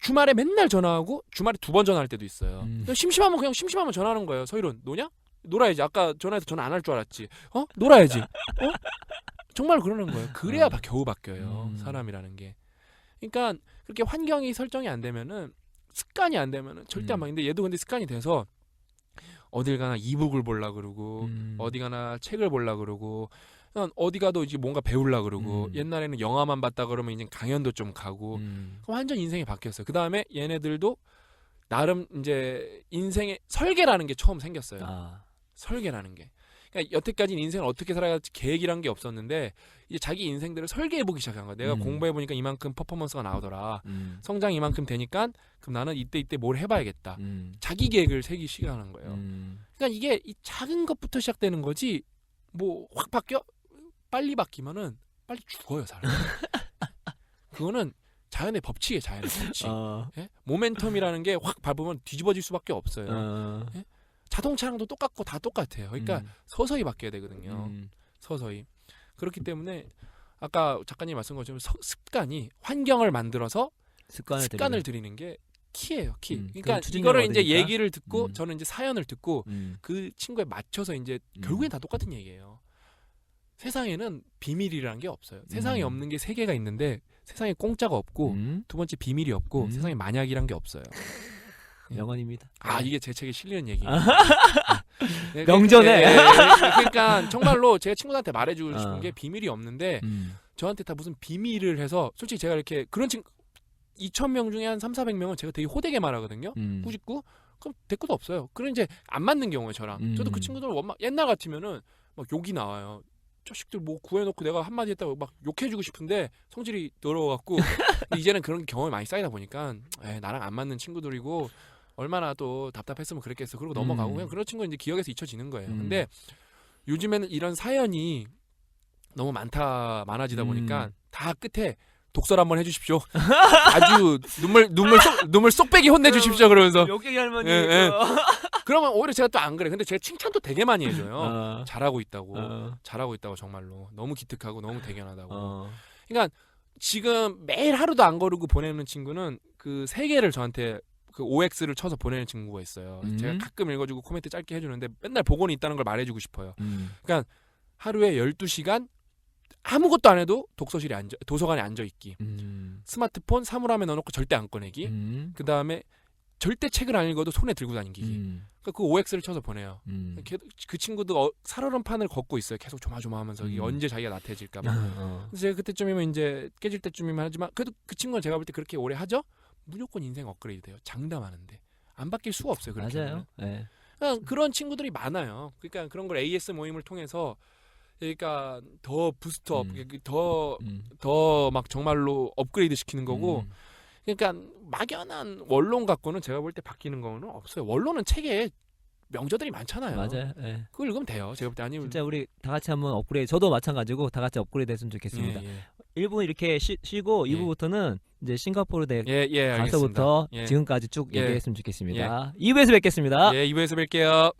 주말에 맨날 전화하고 주말에 2번 전화할 때도 있어요. 심심하면 전화하는 거예요. 서일은 노냐? 놀아야지. 아까 전화해서 전화 안 할 줄 알았지. 놀아야지. 정말 그러는 거예요. 그래야 겨우 바뀌어요. 사람이라는 게. 그러니까 그렇게 환경이 설정이 안 되면은 습관이 안 되면은 절대 안 바뀌는데 얘도 근데 습관이 돼서 어딜 가나 이북을 보려 그러고 어디 가나 책을 보려 그러고 어디 가도 이제 뭔가 배우려 그러고 옛날에는 영화만 봤다 그러면 이제 강연도 좀 가고 그럼 완전 인생이 바뀌었어요. 그 다음에 얘네들도 나름 이제 인생의 설계라는 게 처음 생겼어요. 설계라는 게. 그러니까 여태까지는 인생을 어떻게 살아갈지 계획이란 게 없었는데 이제 자기 인생들을 설계해보기 시작한 거야. 내가 공부해보니까 이만큼 퍼포먼스가 나오더라. 성장이 이만큼 되니까 그럼 나는 이때 뭘 해봐야겠다. 자기 계획을 세기 시작하는 거예요. 그러니까 이게 이 작은 것부터 시작되는 거지 뭐 확 바뀌어? 빨리 바뀌면은 빨리 죽어요 사람. 그거는 자연의 법칙이에요. 자연의 법칙. 예? 모멘텀이라는 게 확 밟으면 뒤집어질 수밖에 없어요. 예? 자동차랑도 똑같고 다 똑같아요. 그러니까 서서히 바뀌어야 되거든요. 서서히. 그렇기 때문에 아까 작가님 말씀하신 것처럼 습관이 환경을 만들어서 습관을 들이는 게 키예요. 키. 그러니까 이거를 이제 얘기를 듣고 저는 이제 사연을 듣고 그 친구에 맞춰서 이제 결국엔 다 똑같은 얘기예요. 세상에는 비밀이라는 게 없어요. 세상에 없는 게 3개가 있는데 세상에 공짜가 없고 두 번째 비밀이 없고 세상에 만약이란 게 없어요. 명언입니다. 이게 제 책에 실리는 얘기예요. 명전에. 그러니까 정말로 제가 친구들한테 말해주고 싶은 게 비밀이 없는데 저한테 다 무슨 비밀을 해서 솔직히 제가 이렇게 그런 친구 2,000명 중에 한 3,400명은 제가 되게 호되게 말하거든요. 99? 그럼 대꾸도 없어요. 그런 이제 안 맞는 경우에 저랑 저도 그 친구들 옛날 같으면은 막 욕이 나와요. 자식들 뭐 구해놓고 내가 한마디 했다고 막 욕해주고 싶은데 성질이 더러워갖고 이제는 그런 경험이 많이 쌓이다 보니까 나랑 안 맞는 친구들이고 얼마나 또 답답했으면 그랬겠어. 그러고 넘어가고 그냥 그런 친구는 이제 기억에서 잊혀지는 거예요. 근데 요즘에는 이런 사연이 너무 많아지다 보니까 다 끝에 독설 한번 해주십시오. 아주 눈물 쏙빼기 혼내주십시오. 그러면서 욕쟁이 할머니. 그러면 오히려 제가 또 안 그래. 근데 제가 칭찬도 되게 많이 해줘요. 잘하고 있다고 정말로 너무 기특하고 너무 대견하다고. 그러니까 지금 매일 하루도 안 거르고 보내는 친구는 그 3개를 저한테 그 OX를 쳐서 보내는 친구가 있어요. 제가 가끔 읽어주고 코멘트 짧게 해주는데 맨날 복원이 있다는 걸 말해주고 싶어요. 그러니까 하루에 12시간 아무것도 안 해도 도서관에 앉아있기. 스마트폰 사물함에 넣어놓고 절대 안 꺼내기. 그 다음에 절대 책을 안 읽어도 손에 들고 다니기. 그러니까 그 OX를 쳐서 보내요. 그 친구도 살얼음판을 걷고 있어요. 계속 조마조마하면서 이게 언제 자기가 나태해질까봐. 그래서 제가 그때쯤이면 이제 깨질 때쯤이면 하지만 그래도 그 친구는 제가 볼 때 그렇게 오래 하죠. 무조건 인생 업그레이드 돼요. 장담하는데 안 바뀔 수가 없어요. 그렇게 맞아요. 네. 그런 친구들이 많아요. 그러니까 그런 걸 AS 모임을 통해서 그러니까 더 부스트업, 더 막 정말로 업그레이드 시키는 거고. 그러니까 막연한 원론 갖고는 제가 볼 때 바뀌는 거는 없어요. 원론은 책에 명저들이 많잖아요. 맞아요. 네. 그걸 읽으면 돼요. 제가 볼 때 아니면 진짜 우리 다 같이 한번 업그레이드. 저도 마찬가지고 다 같이 업그레이드 했으면 좋겠습니다. 1분 이렇게 쉬고 2부부터는 이제 싱가포르 대 가서부터 알겠습니다. 지금까지 쭉 얘기했으면 좋겠습니다. 2부에서 뵙겠습니다. 2부에서 뵐게요.